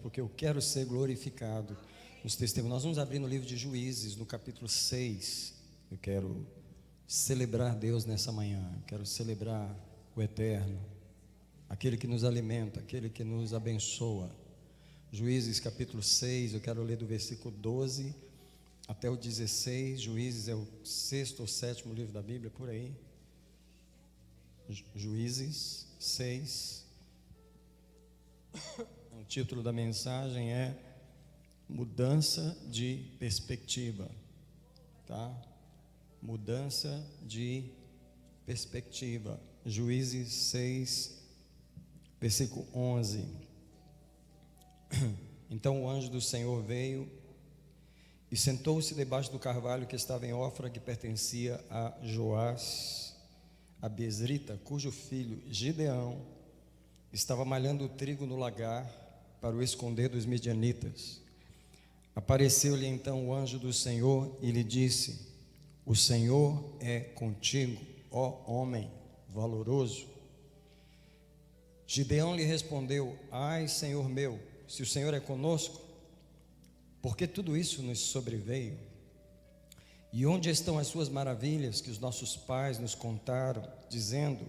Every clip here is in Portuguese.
porque eu quero ser glorificado nos testemunhos. Nós vamos abrir no livro de Juízes, no capítulo 6. Eu quero celebrar Deus nessa manhã, eu quero celebrar o Eterno, aquele que nos alimenta, aquele que nos abençoa. Juízes capítulo 6, eu quero ler do versículo 12 até o 16. Juízes é o 6º ou 7º livro da Bíblia, por aí. Juízes 6. O título da mensagem é Mudança de Perspectiva, tá? Mudança de perspectiva. Juízes 6, versículo 11. Então o anjo do Senhor veio e sentou-se debaixo do carvalho que estava em Ofra, que pertencia a Joás, a Besrita, cujo filho Gideão estava malhando o trigo no lagar para o esconder dos midianitas. Apareceu-lhe então o anjo do Senhor e lhe disse: o Senhor é contigo, ó homem valoroso. Gideão lhe respondeu: ai, Senhor meu, se o Senhor é conosco, por que tudo isso nos sobreveio? E onde estão as suas maravilhas que os nossos pais nos contaram, dizendo: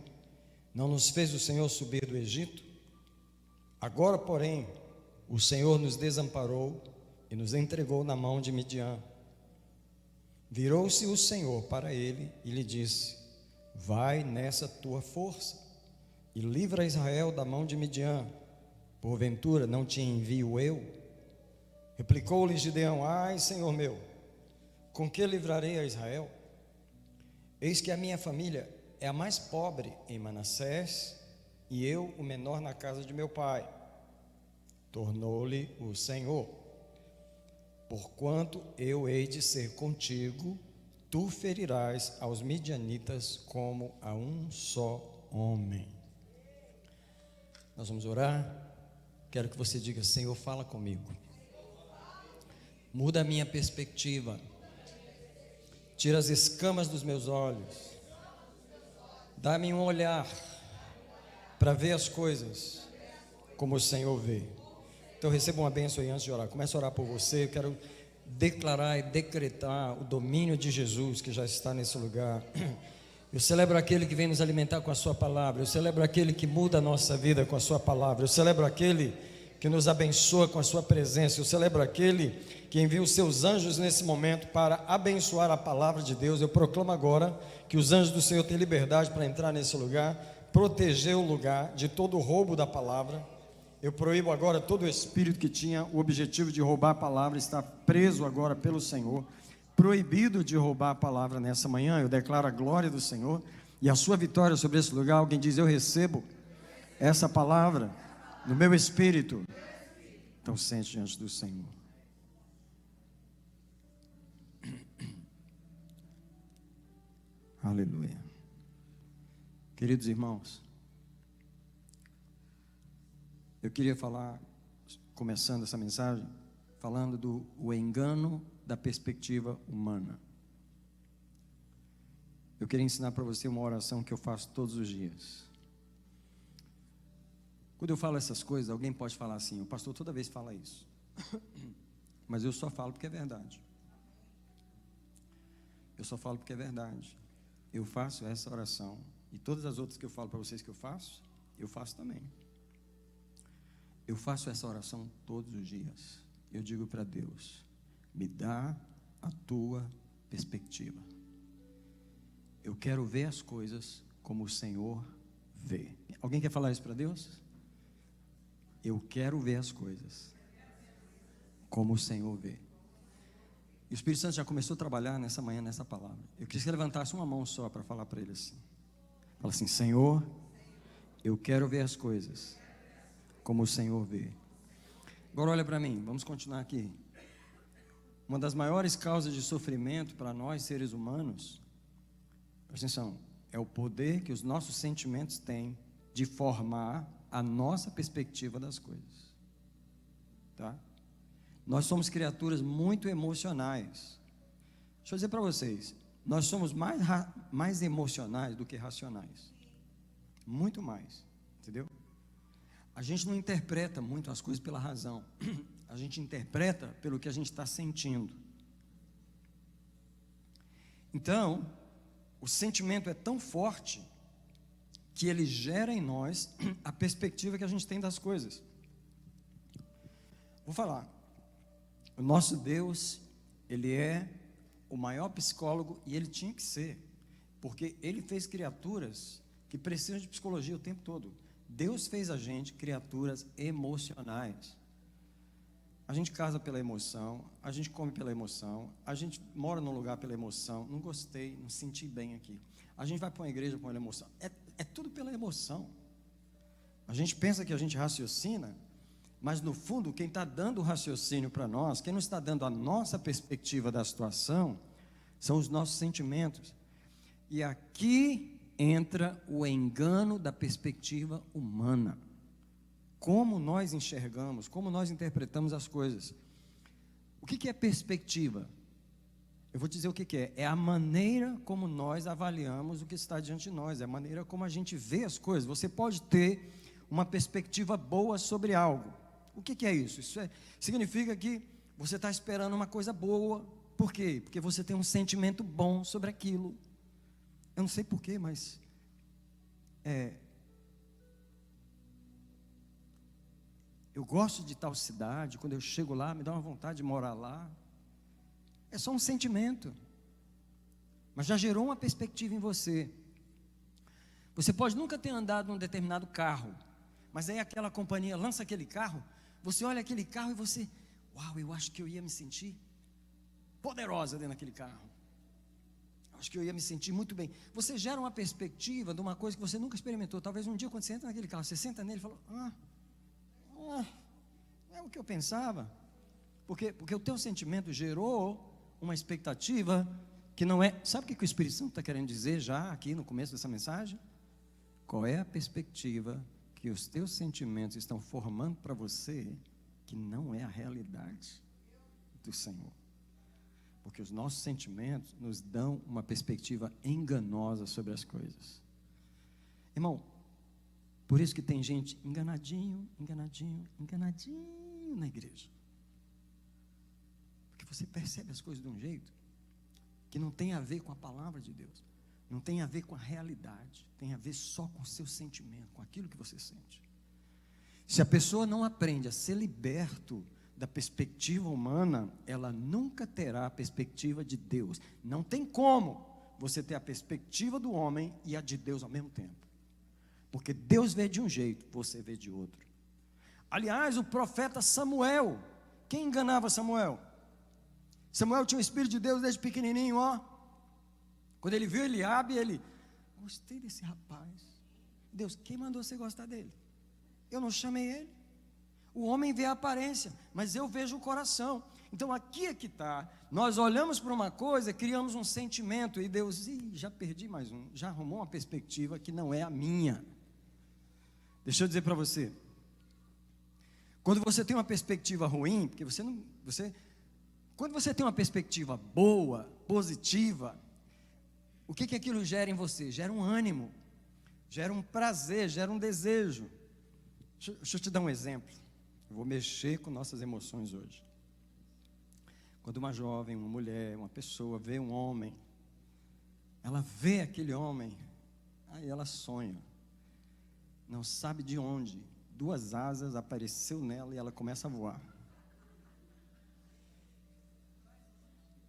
não nos fez o Senhor subir do Egito? Agora, porém, o Senhor nos desamparou e nos entregou na mão de Midian. Virou-se o Senhor para ele e lhe disse: vai nessa tua força e livra Israel da mão de Midian. Porventura não te envio eu? Replicou-lhe Gideão: ai, Senhor meu, com que livrarei a Israel? Eis que a minha família é a mais pobre em Manassés, e eu o menor na casa de meu pai. Tornou-lhe o Senhor: porquanto eu hei de ser contigo, tu ferirás aos midianitas como a um só homem. Nós vamos orar. Quero que você diga: Senhor, fala comigo, muda a minha perspectiva, tira as escamas dos meus olhos, dá-me um olhar para ver as coisas como o Senhor vê. Então receba uma bênção aí antes de orar. Comece a orar por você. Eu quero declarar e decretar o domínio de Jesus que já está nesse lugar. Eu celebro aquele que vem nos alimentar com a sua palavra. Eu celebro aquele que muda a nossa vida com a sua palavra. Eu celebro aquele que nos abençoa com a sua presença. Eu celebro aquele que envia os seus anjos nesse momento para abençoar a palavra de Deus. Eu proclamo agora que os anjos do Senhor têm liberdade para entrar nesse lugar, proteger o lugar de todo o roubo da palavra. Eu proíbo agora todo o espírito que tinha o objetivo de roubar a palavra, está preso agora pelo Senhor, proibido de roubar a palavra nessa manhã. Eu declaro a glória do Senhor e a sua vitória sobre esse lugar. Alguém diz: eu recebo essa palavra no meu espírito. Então sente diante do Senhor. Aleluia. Queridos irmãos, eu queria falar, começando essa mensagem, falando do engano da perspectiva humana. Eu queria ensinar para você uma oração que eu faço todos os dias. Quando eu falo essas coisas, alguém pode falar assim: o pastor toda vez fala isso. Mas eu só falo porque é verdade. Eu só falo porque é verdade. Eu faço essa oração, e todas as outras que eu falo para vocês que eu faço também. Eu faço essa oração todos os dias. Eu digo para Deus: me dá a tua perspectiva. Eu quero ver as coisas como o Senhor vê. Alguém quer falar isso para Deus? Eu quero ver as coisas como o Senhor vê. E o Espírito Santo já começou a trabalhar nessa manhã, nessa palavra. Eu queria que você levantasse uma mão só para falar para ele assim. Fala assim: Senhor, eu quero ver as coisas como o Senhor vê. Agora olha para mim, vamos continuar aqui. Uma das maiores causas de sofrimento para nós seres humanos, presta atenção, é o poder que os nossos sentimentos têm de formar a nossa perspectiva das coisas, tá? Nós somos criaturas muito emocionais. Deixa eu dizer para vocês, nós somos mais emocionais do que racionais. Muito mais, entendeu? A gente não interpreta muito as coisas pela razão, a gente interpreta pelo que a gente está sentindo. Então, o sentimento é tão forte que ele gera em nós a perspectiva que a gente tem das coisas. Vou falar, o nosso Deus, Ele é o maior psicólogo, e Ele tinha que ser, porque Ele fez criaturas que precisam de psicologia o tempo todo. Deus fez a gente criaturas emocionais. A gente casa pela emoção, a gente come pela emoção, a gente mora num lugar pela emoção, não gostei, não senti bem aqui. A gente vai para uma igreja com emoção, é tudo pela emoção. A gente pensa que a gente raciocina, mas no fundo quem está dando o raciocínio para nós, quem não está dando a nossa perspectiva da situação, são os nossos sentimentos. E aqui entra o engano da perspectiva humana. Como nós enxergamos, como nós interpretamos as coisas. O que é perspectiva? Eu vou dizer o que é. É a maneira como nós avaliamos o que está diante de nós. É a maneira como a gente vê as coisas. Você pode ter uma perspectiva boa sobre algo. O que é isso? Isso significa que você está esperando uma coisa boa. Por quê? Porque você tem um sentimento bom sobre aquilo. Eu não sei porquê, mas eu gosto de tal cidade. Quando eu chego lá, me dá uma vontade de morar lá. É só um sentimento, mas já gerou uma perspectiva em você. Você pode nunca ter andado num determinado carro, mas aí aquela companhia lança aquele carro, você olha aquele carro e você, uau, eu acho que eu ia me sentir poderosa dentro daquele carro. Acho que eu ia me sentir muito bem. Você gera uma perspectiva de uma coisa que você nunca experimentou. Talvez um dia, quando você entra naquele carro, você senta nele e fala, é o que eu pensava. Porque o teu sentimento gerou uma expectativa que não é. Sabe o que o Espírito Santo está querendo dizer já aqui no começo dessa mensagem? Qual é a perspectiva que os teus sentimentos estão formando para você, que não é a realidade do Senhor? Porque os nossos sentimentos nos dão uma perspectiva enganosa sobre as coisas. Irmão, por isso que tem gente enganadinho na igreja. Porque você percebe as coisas de um jeito que não tem a ver com a palavra de Deus, não tem a ver com a realidade, tem a ver só com o seu sentimento, com aquilo que você sente. Se a pessoa não aprende a ser liberto da perspectiva humana, ela nunca terá a perspectiva de Deus. Não tem como você ter a perspectiva do homem e a de Deus ao mesmo tempo. Porque Deus vê de um jeito, você vê de outro. Aliás, o profeta Samuel, quem enganava Samuel? Samuel tinha o Espírito de Deus desde pequenininho, ó. Quando ele viu Eliabe, ele, gostei desse rapaz. Deus, quem mandou você gostar dele? Eu não chamei ele. O homem vê a aparência, mas eu vejo o coração. Então aqui é que está. Nós olhamos para uma coisa, criamos um sentimento, e Deus, já perdi mais um, já arrumou uma perspectiva que não é a minha. Deixa eu dizer para você, quando você tem uma perspectiva ruim, porque quando você tem uma perspectiva boa, positiva, o que aquilo gera em você? Gera um ânimo, gera um prazer, gera um desejo. Deixa eu te dar um exemplo. Eu vou mexer com nossas emoções hoje. Quando uma jovem, uma mulher, uma pessoa vê um homem, ela vê aquele homem, aí ela sonha, não sabe de onde, 2 asas apareceu nela e ela começa a voar.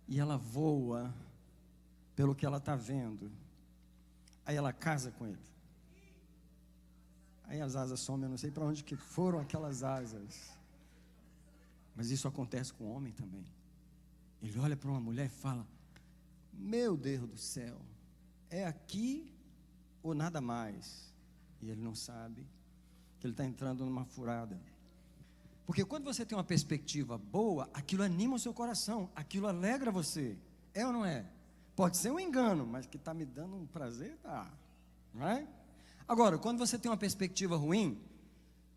E ela voa pelo que ela está vendo. Aí ela casa com ele. Aí as asas somem, eu não sei para onde que foram aquelas asas. Mas isso acontece com o homem também. Ele olha para uma mulher e fala, meu Deus do céu, é aqui ou nada mais? E ele não sabe que ele está entrando numa furada. Porque quando você tem uma perspectiva boa, aquilo anima o seu coração, aquilo alegra você. É ou não é? Pode ser um engano, mas que está me dando um prazer, tá. Não é? Agora, quando você tem uma perspectiva ruim,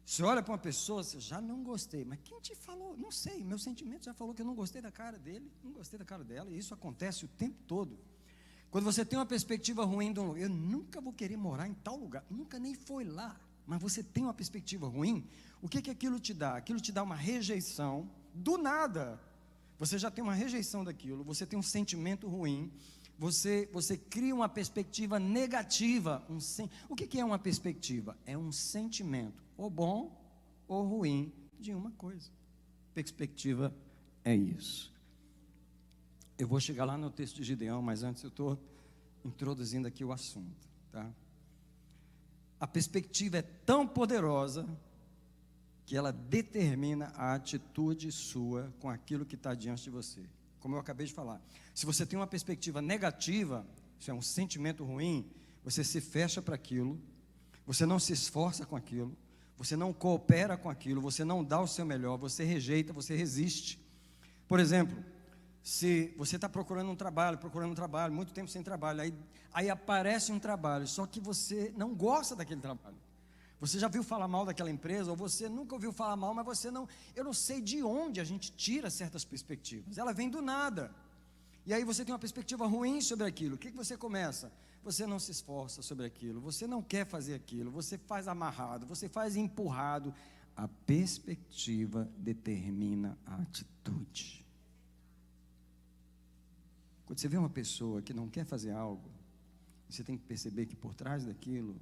você olha para uma pessoa, você já não gostei, mas quem te falou? Não sei, meu sentimento já falou que eu não gostei da cara dele, não gostei da cara dela, e isso acontece o tempo todo. Quando você tem uma perspectiva ruim de um lugar, eu nunca vou querer morar em tal lugar, nunca nem foi lá. mas você tem uma perspectiva ruim, o que aquilo te dá? Aquilo te dá uma rejeição, do nada. Você já tem uma rejeição daquilo, você tem um sentimento ruim, você cria uma perspectiva negativa. O que é uma perspectiva? É um sentimento, ou bom ou ruim, de uma coisa. Perspectiva é isso. Eu vou chegar lá no texto de Gideão, mas antes eu estou introduzindo aqui o assunto, tá? A perspectiva é tão poderosa que ela determina a atitude sua com aquilo que está diante de você. Como eu acabei de falar, se você tem uma perspectiva negativa, isso é um sentimento ruim, você se fecha para aquilo, você não se esforça com aquilo, você não coopera com aquilo, você não dá o seu melhor, você rejeita, você resiste. Por exemplo, se você está procurando um trabalho, muito tempo sem trabalho, aí aparece um trabalho, só que você não gosta daquele trabalho. Você já viu falar mal daquela empresa, ou você nunca ouviu falar mal, mas eu não sei de onde a gente tira certas perspectivas, ela vem do nada, e aí você tem uma perspectiva ruim sobre aquilo. O que você começa? Você não se esforça sobre aquilo, você não quer fazer aquilo, você faz amarrado, você faz empurrado. A perspectiva determina a atitude. Quando você vê uma pessoa que não quer fazer algo, você tem que perceber que por trás daquilo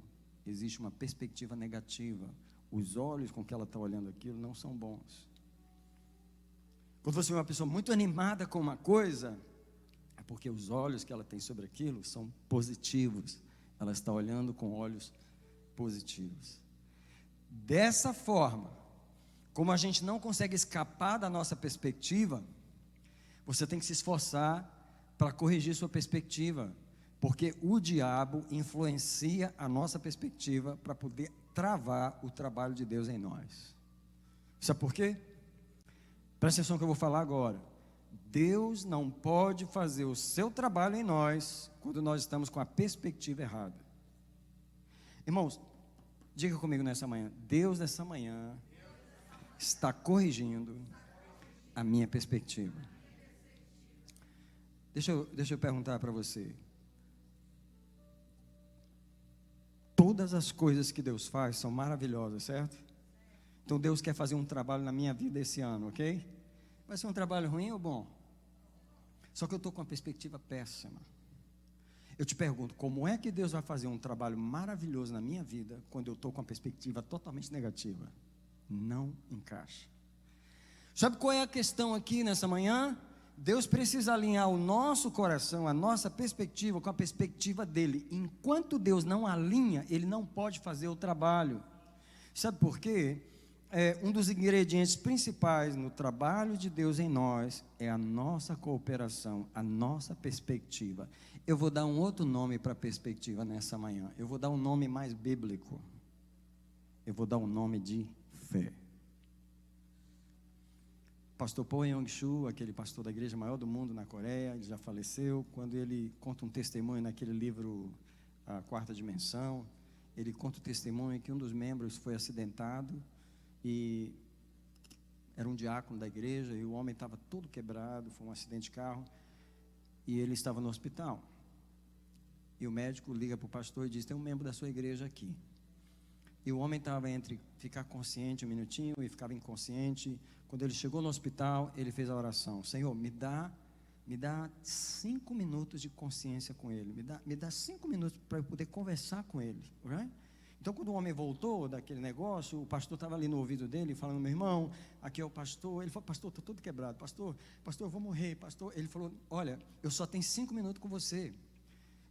existe uma perspectiva negativa. Os olhos com que ela está olhando aquilo não são bons. Quando você vê uma pessoa muito animada com uma coisa, é porque os olhos que ela tem sobre aquilo são positivos. Ela está olhando com olhos positivos. Dessa forma, como a gente não consegue escapar da nossa perspectiva, você tem que se esforçar para corrigir sua perspectiva, porque o diabo influencia a nossa perspectiva para poder travar o trabalho de Deus em nós. Sabe por quê? Presta atenção que eu vou falar agora. Deus não pode fazer o seu trabalho em nós quando nós estamos com a perspectiva errada. Irmãos, diga comigo nessa manhã: Deus nessa manhã está corrigindo a minha perspectiva. Deixa eu perguntar para você. Todas as coisas que Deus faz são maravilhosas, certo? Então Deus quer fazer um trabalho na minha vida esse ano, ok? Vai ser um trabalho ruim ou bom? Só que eu estou com uma perspectiva péssima. Eu te pergunto, como é que Deus vai fazer um trabalho maravilhoso na minha vida quando eu estou com uma perspectiva totalmente negativa? Não encaixa. Sabe qual é a questão aqui nessa manhã? Deus precisa alinhar o nosso coração, a nossa perspectiva com a perspectiva dele. Enquanto Deus não alinha, ele não pode fazer o trabalho. Sabe por quê? Um dos ingredientes principais no trabalho de Deus em nós é a nossa cooperação, a nossa perspectiva. Eu vou dar um outro nome para a perspectiva nessa manhã. Eu vou dar um nome mais bíblico. Eu vou dar um nome de fé. Pastor Paul Yong-Shu, aquele pastor da igreja maior do mundo na Coreia, ele já faleceu. Quando ele conta um testemunho naquele livro, A Quarta Dimensão, ele conta o testemunho que um dos membros foi acidentado e era um diácono da igreja, e o homem estava todo quebrado, foi um acidente de carro, e ele estava no hospital. E o médico liga para o pastor e diz: tem um membro da sua igreja aqui. E o homem estava entre ficar consciente um minutinho e ficava inconsciente. Quando ele chegou no hospital, ele fez a oração: Senhor, me dá 5 minutos de consciência com ele, me dá 5 minutos para eu poder conversar com ele, right? Então, quando o homem voltou daquele negócio, o pastor estava ali no ouvido dele, falando: meu irmão, aqui é o pastor. Ele falou: pastor, estou todo quebrado, pastor, eu vou morrer, pastor. Ele falou: olha, eu só tenho 5 minutos com você,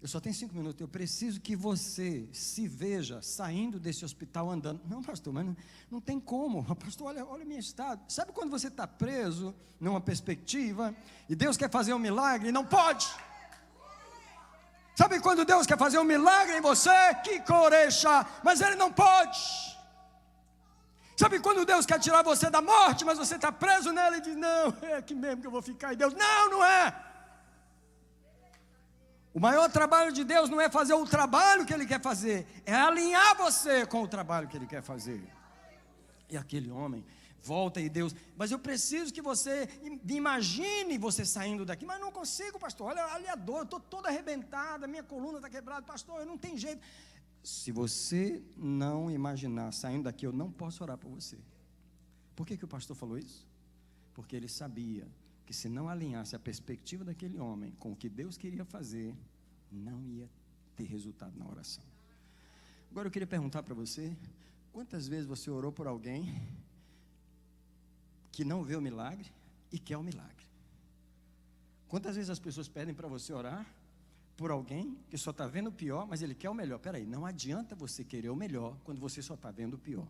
eu só tenho 5 minutos, eu preciso que você se veja saindo desse hospital andando. Não, pastor, mas não tem como, pastor, olha o meu estado. Sabe quando você está preso numa perspectiva, e Deus quer fazer um milagre e não pode? Sabe quando Deus quer fazer um milagre em você? Que corecha, mas Ele não pode. Sabe quando Deus quer tirar você da morte, mas você está preso nela e diz: não, é aqui mesmo que eu vou ficar. E Deus: não é. O maior trabalho de Deus não é fazer o trabalho que Ele quer fazer, é alinhar você com o trabalho que Ele quer fazer. E aquele homem volta e Deus: mas eu preciso que você imagine você saindo daqui. Mas não consigo, pastor, olha a dor, eu estou toda arrebentada, minha coluna está quebrada, pastor, eu não tenho jeito. Se você não imaginar saindo daqui, eu não posso orar por você. Por que o pastor falou isso? Porque ele sabia que se não alinhasse a perspectiva daquele homem com o que Deus queria fazer, não ia ter resultado na oração. Agora eu queria perguntar para você, quantas vezes você orou por alguém que não vê o milagre e quer o milagre? Quantas vezes as pessoas pedem para você orar por alguém que só está vendo o pior, mas ele quer o melhor? Peraí, não adianta você querer o melhor quando você só está vendo o pior.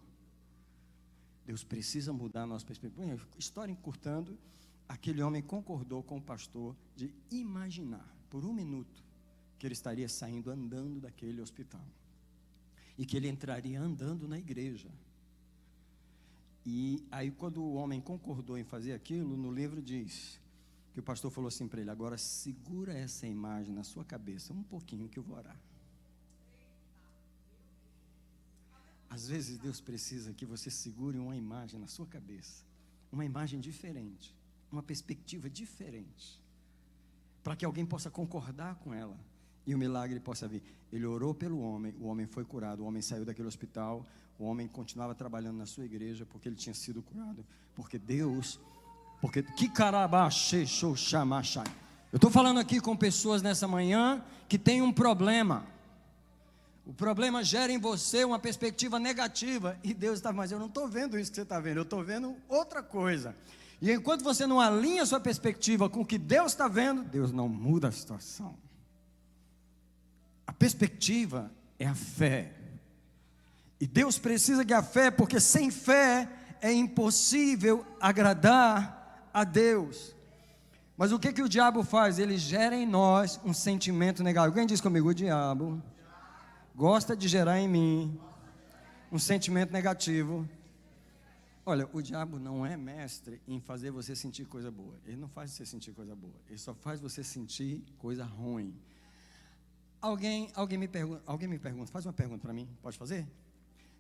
Deus precisa mudar a nossa perspectiva. História encurtando, aquele homem concordou com o pastor de imaginar por um minuto que ele estaria saindo andando daquele hospital e que ele entraria andando na igreja. E aí quando o homem concordou em fazer aquilo, no livro diz que o pastor falou assim para ele: agora segura essa imagem na sua cabeça um pouquinho que eu vou orar. Às vezes Deus precisa que você segure uma imagem na sua cabeça, uma imagem diferente, uma perspectiva diferente, para que alguém possa concordar com ela e o milagre possa vir. Ele orou pelo homem, o homem foi curado, o homem saiu daquele hospital, o homem continuava trabalhando na sua igreja porque ele tinha sido curado, porque Deus, que carabaxê, show, chamachai. Eu estou falando aqui com pessoas nessa manhã que têm um problema. O problema gera em você uma perspectiva negativa. E Deus está, mas eu não estou vendo isso que você está vendo, eu estou vendo outra coisa. E enquanto você não alinha a sua perspectiva com o que Deus está vendo, Deus não muda a situação. A perspectiva é a fé. E Deus precisa que a fé, porque sem fé é impossível agradar a Deus. Mas o que o diabo faz? Ele gera em nós um sentimento negativo. Quem diz comigo? O diabo gosta de gerar em mim um sentimento negativo. Olha, o diabo não é mestre em fazer você sentir coisa boa. Ele não faz você sentir coisa boa. Ele só faz você sentir coisa ruim. Alguém me pergunta, faz uma pergunta para mim, pode fazer?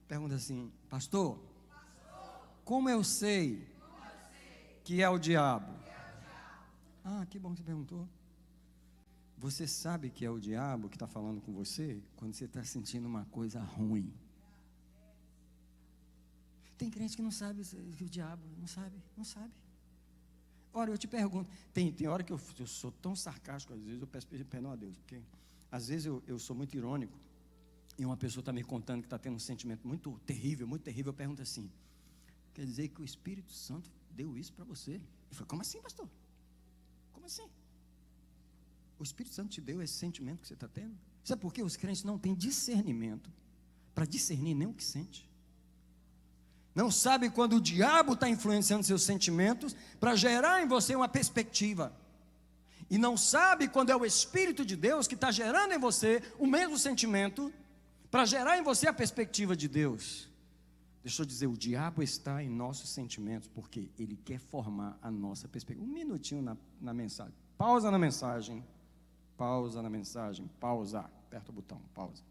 Pergunta assim: pastor, como eu sei que é o diabo? Ah, que bom que você perguntou. Você sabe que é o diabo que está falando com você quando você está sentindo uma coisa ruim. Tem crente que não sabe que o diabo não sabe. Ora, eu te pergunto, tem hora que eu sou tão sarcástico, às vezes eu peço perdão a Deus, porque às vezes eu sou muito irônico, e uma pessoa está me contando que está tendo um sentimento muito terrível, eu pergunto assim: quer dizer que o Espírito Santo deu isso para você? Eu falei: como assim, pastor? Como assim? O Espírito Santo te deu esse sentimento que você está tendo? Sabe por quê? Os crentes não têm discernimento para discernir nem o que sente. Não sabe quando o diabo está influenciando seus sentimentos para gerar em você uma perspectiva. E não sabe quando é o Espírito de Deus que está gerando em você o mesmo sentimento para gerar em você a perspectiva de Deus. Deixa eu dizer, o diabo está em nossos sentimentos porque ele quer formar a nossa perspectiva. Um minutinho na mensagem. Pausa na mensagem. Pausa. Aperta o botão, pausa.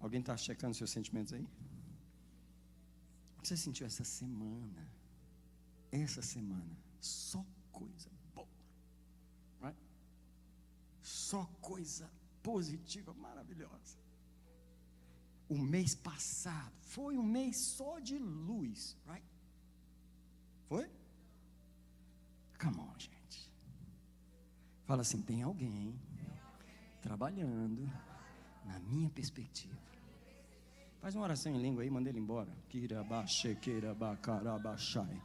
Alguém está checando seus sentimentos aí? O que você sentiu essa semana? Só coisa boa. Right? Só coisa positiva, maravilhosa. O mês passado foi um mês só de luz. Right? Foi? Come on, gente. Fala assim: tem alguém trabalhando na minha perspectiva. Faz uma oração em língua aí, manda ele embora. Kirabaxe, kirabacarabachai.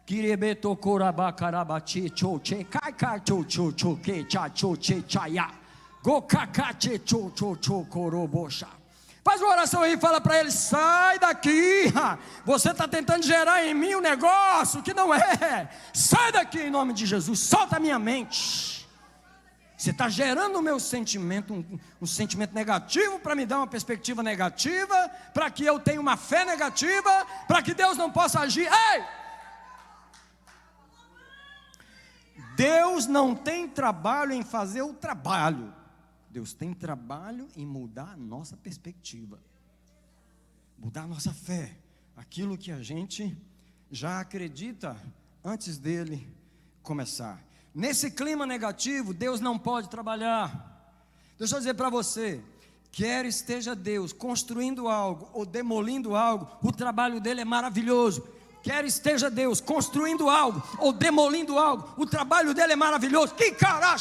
Kirebetocorabacarabachi, choche, kaikai, chocho, choque, chacho, chechaya. Gokacache, chocho, chocorobosha. Faz uma oração aí e fala para ele: sai daqui. Você está tentando gerar em mim um negócio que não é. Sai daqui em nome de Jesus. Solta a minha mente. Você está gerando o meu sentimento, um sentimento negativo para me dar uma perspectiva negativa, para que eu tenha uma fé negativa, para que Deus não possa agir. Ei! Deus não tem trabalho em fazer o trabalho. Deus tem trabalho em mudar a nossa perspectiva, mudar a nossa fé, aquilo que a gente já acredita antes dele começar. Nesse clima negativo, Deus não pode trabalhar. Deixa eu dizer para você, Quer esteja Deus construindo algo ou demolindo algo, o trabalho dele é maravilhoso. Quer esteja Deus construindo algo ou demolindo algo, o trabalho dele é maravilhoso. Que cará,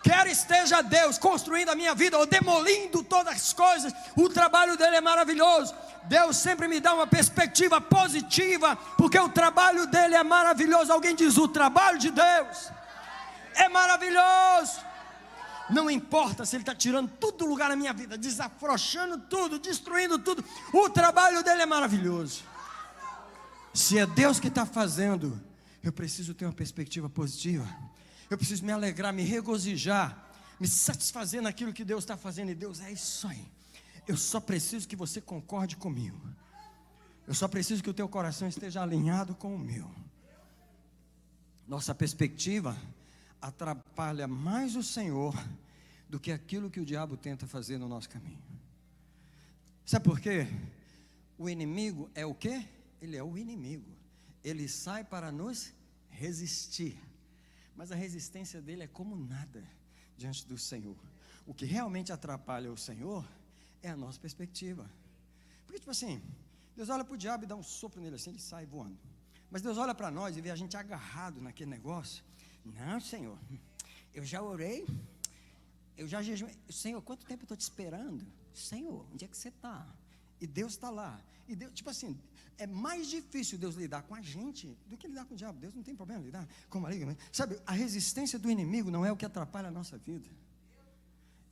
quer esteja Deus construindo a minha vida ou demolindo todas as coisas, o trabalho dele é maravilhoso. Deus sempre me dá uma perspectiva positiva, porque o trabalho dele é maravilhoso. Alguém diz: o trabalho de Deus é maravilhoso. Não importa se ele está tirando tudo do lugar na minha vida, desafrouxando tudo, destruindo tudo, o trabalho dele é maravilhoso. Se é Deus que está fazendo, eu preciso ter uma perspectiva positiva. Eu preciso me alegrar, me regozijar, me satisfazer naquilo que Deus está fazendo. E Deus, é isso aí. Eu só preciso que você concorde comigo. Eu só preciso que o teu coração esteja alinhado com o meu. Nossa perspectiva atrapalha mais o Senhor do que aquilo que o diabo tenta fazer no nosso caminho. Sabe por quê? O inimigo é o quê? Ele é o inimigo. Ele sai para nos resistir. Mas a resistência dele é como nada diante do Senhor. O que realmente atrapalha o Senhor é a nossa perspectiva. Porque tipo assim, Deus olha para o diabo e dá um sopro nele assim, ele sai voando. Mas Deus olha para nós e vê a gente agarrado naquele negócio. Não, Senhor, eu já orei, eu já jejuei. Senhor, quanto tempo eu estou te esperando? Senhor, onde é que você está? E Deus está lá. E Deus, tipo assim, é mais difícil Deus lidar com a gente do que lidar com o diabo. Deus não tem problema em lidar com o maligno. Sabe, a resistência do inimigo não é o que atrapalha a nossa vida,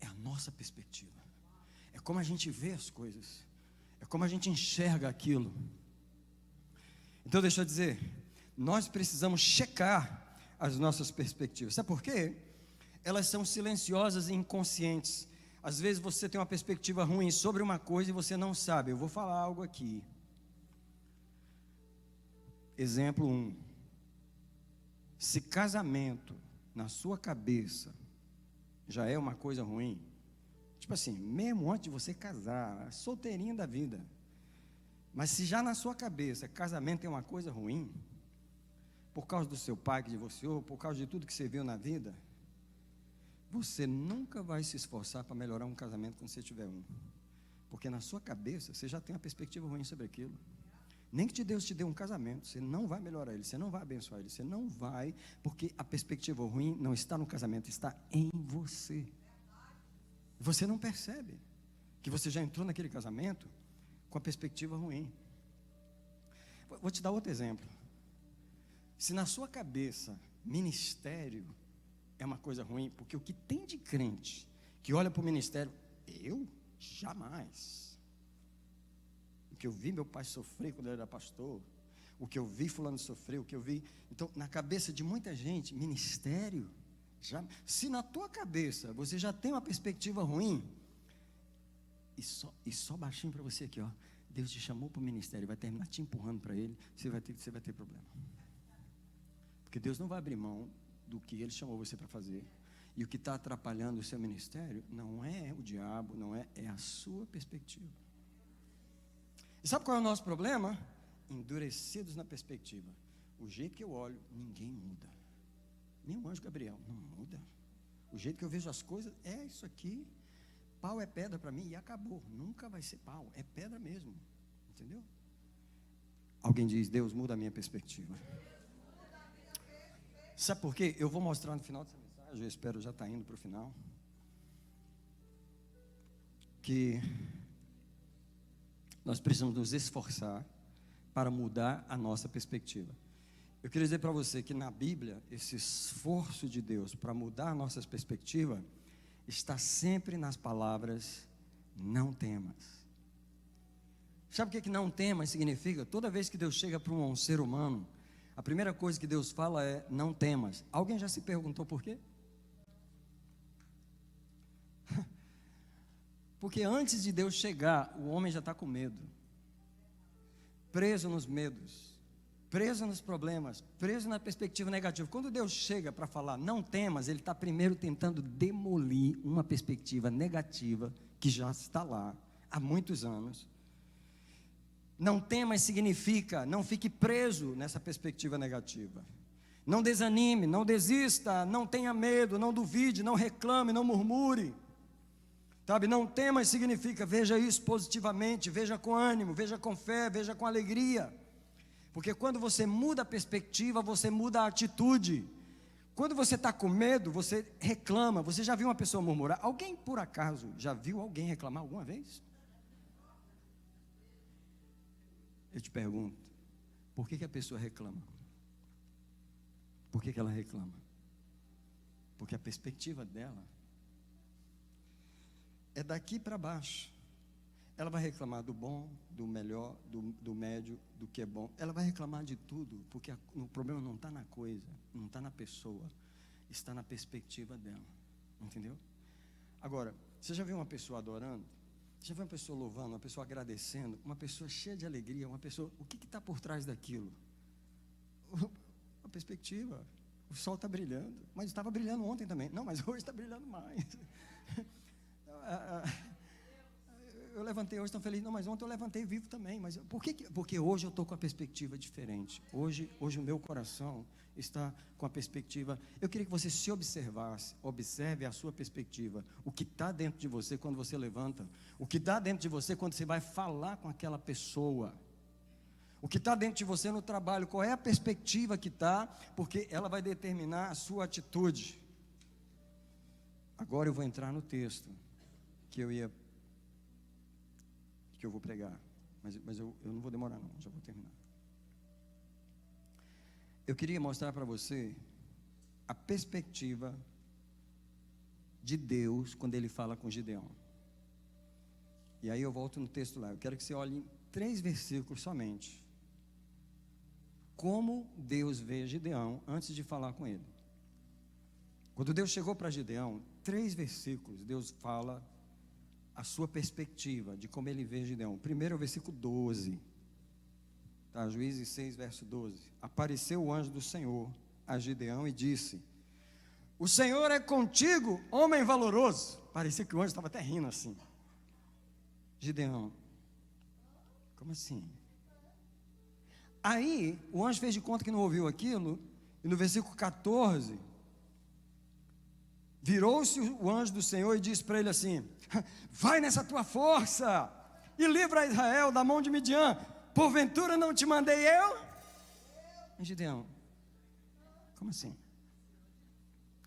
é a nossa perspectiva. É como a gente vê as coisas, é como a gente enxerga aquilo. Então deixa eu dizer, nós precisamos checar as nossas perspectivas. Sabe por quê? Elas são silenciosas e inconscientes. Às vezes você tem uma perspectiva ruim sobre uma coisa e você não sabe. Eu vou falar algo aqui. Exemplo 1. Se casamento na sua cabeça já é uma coisa ruim, tipo assim, mesmo antes de você casar, solteirinho da vida, mas se já na sua cabeça casamento é uma coisa ruim, por causa do seu pai que divorciou, por causa de tudo que você viu na vida, você nunca vai se esforçar para melhorar um casamento quando você tiver um, porque na sua cabeça você já tem uma perspectiva ruim sobre aquilo. Nem que Deus te dê um casamento, você não vai melhorar ele, você não vai abençoar ele, você não vai, porque a perspectiva ruim não está no casamento, está em você. Você não percebe que você já entrou naquele casamento com a perspectiva ruim. Vou te dar outro exemplo. Se na sua cabeça ministério é uma coisa ruim, porque o que tem de crente que olha para o ministério, eu jamais. O que eu vi meu pai sofrer quando ele era pastor, o que eu vi fulano sofrer, o que eu vi. Então, na cabeça de muita gente, ministério, se na tua cabeça você já tem uma perspectiva ruim, e só baixinho para você aqui, ó, Deus te chamou para o ministério, vai terminar te empurrando para ele, você vai ter problema. Porque Deus não vai abrir mão do que Ele chamou você para fazer. E o que está atrapalhando o seu ministério não é o diabo, não é a sua perspectiva. E sabe qual é o nosso problema? Endurecidos na perspectiva. O jeito que eu olho, ninguém muda. Nem o anjo Gabriel, não muda. O jeito que eu vejo as coisas, é isso aqui. Pau é pedra para mim e acabou. Nunca vai ser pau, é pedra mesmo. Entendeu? Alguém diz, Deus muda a minha perspectiva. Sabe por quê? Eu vou mostrar no final dessa mensagem, eu espero já estar indo para o final, que nós precisamos nos esforçar para mudar a nossa perspectiva. Eu queria dizer para você que na Bíblia, esse esforço de Deus para mudar a nossa perspectiva está sempre nas palavras, não temas. Sabe o que não temas significa? Toda vez que Deus chega para um ser humano, a primeira coisa que Deus fala é, não temas. Alguém já se perguntou por quê? Porque antes de Deus chegar, o homem já está com medo, preso nos medos, preso nos problemas, preso na perspectiva negativa. Quando Deus chega para falar, não temas, Ele está primeiro tentando demolir uma perspectiva negativa que já está lá há muitos anos. Não temas significa, não fique preso nessa perspectiva negativa. Não desanime, não desista, não tenha medo, não duvide, não reclame, não murmure. Sabe, não temas significa veja isso positivamente, veja com ânimo, veja com fé, veja com alegria. Porque quando você muda a perspectiva, você muda a atitude. Quando você está com medo, você reclama. Você já viu uma pessoa murmurar? Alguém, por acaso, já viu alguém reclamar alguma vez? Eu te pergunto, por que a pessoa reclama? Por que ela reclama? Porque a perspectiva dela é daqui para baixo. Ela vai reclamar do bom, do melhor, do médio, do que é bom. Ela vai reclamar de tudo, porque o problema não está na coisa, não está na pessoa, está na perspectiva dela. Entendeu? Agora, você já viu uma pessoa adorando? Você já viu uma pessoa louvando, uma pessoa agradecendo, uma pessoa cheia de alegria, uma pessoa... O que está por trás daquilo? A perspectiva. O sol está brilhando, mas estava brilhando ontem também. Não, mas hoje está brilhando mais. Eu levantei hoje tão feliz. Não, mas ontem eu levantei vivo também. Mas por que? Porque hoje eu estou com a perspectiva diferente. Hoje o meu coração está com a perspectiva. Eu queria que você se observasse. Observe a sua perspectiva. O que está dentro de você quando você levanta. O que está dentro de você quando você vai falar com aquela pessoa. O que está dentro de você no trabalho. Qual é a perspectiva que está? Porque ela vai determinar a sua atitude. Agora eu vou entrar no texto que eu vou pregar, mas eu não vou demorar não, já vou terminar. Eu queria mostrar para você a perspectiva de Deus quando Ele fala com Gideão. E aí eu volto no texto lá, eu quero que você olhe em 3 versículos somente. Como Deus vê Gideão antes de falar com ele. Quando Deus chegou para Gideão, 3 versículos, Deus fala a sua perspectiva de como ele vê Gideão. Primeiro é o versículo 12, tá? Juízes 6, verso 12. Apareceu o anjo do Senhor a Gideão e disse: o Senhor é contigo, homem valoroso. Parecia que o anjo estava até rindo assim. Gideão, como assim? Aí o anjo fez de conta que não ouviu aquilo, e no versículo 14, virou-se o anjo do Senhor e disse para ele assim: vai nessa tua força e livra Israel da mão de Midian. Porventura não te mandei eu? Gideão, como assim?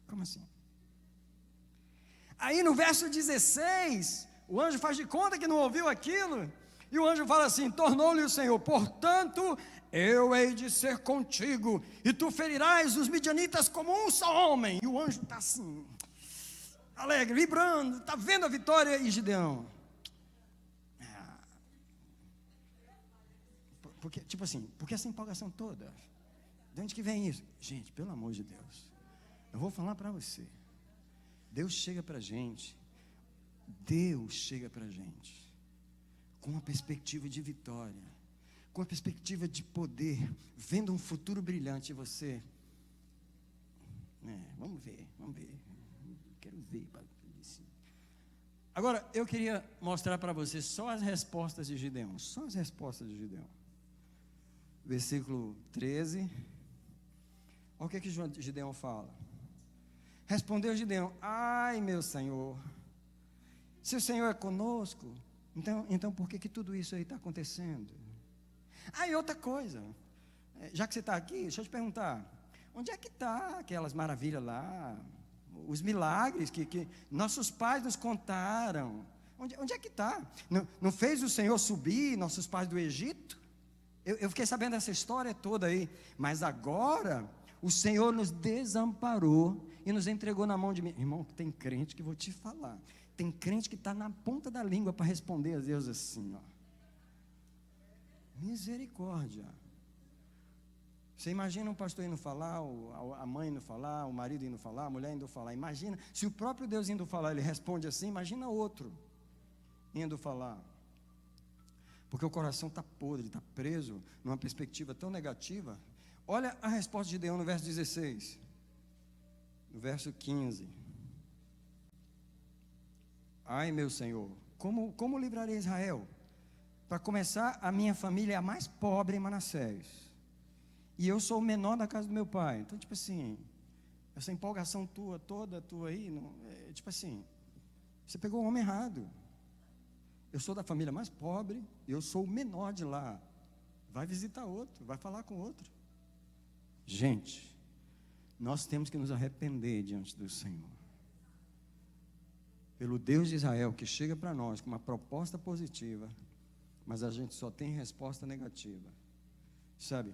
Como assim? Aí no verso 16, o anjo faz de conta que não ouviu aquilo, e o anjo fala assim: tornou-lhe o Senhor: portanto, eu hei de ser contigo, e tu ferirás os midianitas como um só homem. E o anjo está assim, alegre, vibrando, está vendo a vitória. E Gideão, porque, tipo assim, por que essa empolgação toda? De onde que vem isso? Gente, pelo amor de Deus, eu vou falar para você. Deus chega para a gente com uma perspectiva de vitória, com uma perspectiva de poder, vendo um futuro brilhante em você. Vamos ver, quero ver. Agora, eu queria mostrar para você só as respostas de Gideão, Versículo 13, olha o que Gideão fala. Respondeu Gideão: ai meu Senhor, se o Senhor é conosco, então por que tudo isso aí está acontecendo? E outra coisa, já que você está aqui, deixa eu te perguntar, onde é que está aquelas maravilhas lá, os milagres que nossos pais nos contaram? Onde é que está? Não fez o Senhor subir nossos pais do Egito? Eu fiquei sabendo dessa história toda aí, mas agora o Senhor nos desamparou e nos entregou na mão de mim. Irmão, tem crente que vou te falar, tem crente que está na ponta da língua para responder a Deus assim, ó. Misericórdia. Você imagina um pastor indo falar, a mãe indo falar, o marido indo falar, a mulher indo falar. Imagina, se o próprio Deus indo falar, ele responde assim, imagina outro indo falar. Porque o coração está podre, está preso numa perspectiva tão negativa. Olha a resposta de Gideão no verso 16, no verso 15. Ai meu Senhor, como livrarei Israel? Para começar, a minha família é a mais pobre em Manassés, e eu sou o menor da casa do meu pai. Então, tipo assim, essa empolgação toda tua aí, tipo assim, Você pegou o homem errado. Eu sou da família mais pobre, eu sou o menor de lá. Vai visitar outro, vai falar com outro. Gente, nós temos que nos arrepender diante do Senhor. Pelo Deus de Israel, que chega para nós com uma proposta positiva, mas a gente só tem resposta negativa. Sabe,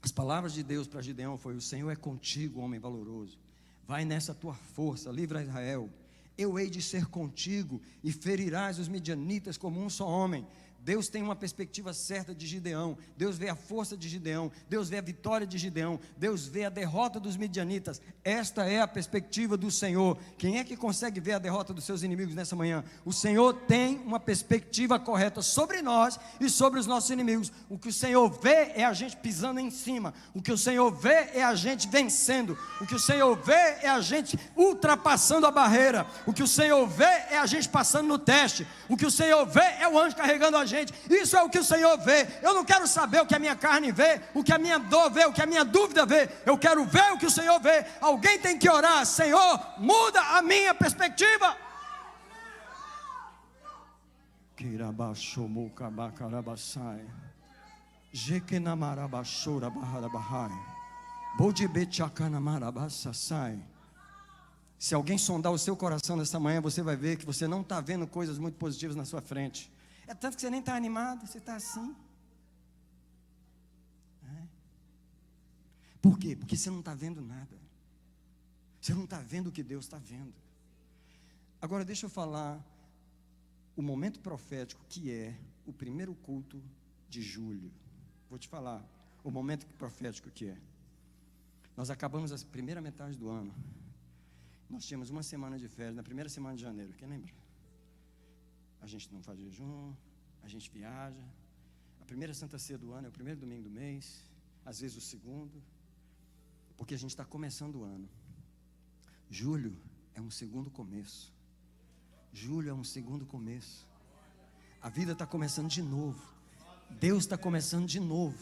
as palavras de Deus para Gideão foi: o Senhor é contigo, homem valoroso. Vai nessa tua força, livra Israel. Eu hei de ser contigo e ferirás os midianitas como um só homem. Deus tem uma perspectiva certa de Gideão. Deus vê a força de Gideão. Deus vê a vitória de Gideão. Deus vê a derrota dos midianitas. Esta é a perspectiva do Senhor. Quem é que consegue ver a derrota dos seus inimigos nessa manhã? O Senhor tem uma perspectiva correta sobre nós e sobre os nossos inimigos. O que o Senhor vê é a gente pisando em cima. O que o Senhor vê é a gente vencendo. O que o Senhor vê é a gente ultrapassando a barreira. O que o Senhor vê é a gente passando no teste. O que o Senhor vê é o anjo carregando a gente. Isso é o que o Senhor vê. Eu não quero saber o que a minha carne vê, o que a minha dor vê, o que a minha dúvida vê. Eu quero ver o que o Senhor vê. Alguém tem que orar: Senhor, muda a minha perspectiva. Se alguém sondar o seu coração nessa manhã, você vai ver que você não está vendo coisas muito positivas na sua frente. É tanto que você nem está animado, você está assim. Por quê? Porque você não está vendo nada. Você não está vendo o que Deus está vendo. Agora deixa eu falar o momento profético, que é o primeiro culto de julho. Vou te falar o momento profético que é. Nós acabamos a primeira metade do ano. Nós tínhamos uma semana de férias, na primeira semana de janeiro, quem lembra? A gente não faz jejum, a gente viaja. A primeira Santa Ceia do ano é o primeiro domingo do mês, às vezes o segundo, porque a gente está começando o ano. Julho é um segundo começo. Julho é um segundo começo. A vida está começando de novo. Deus está começando de novo.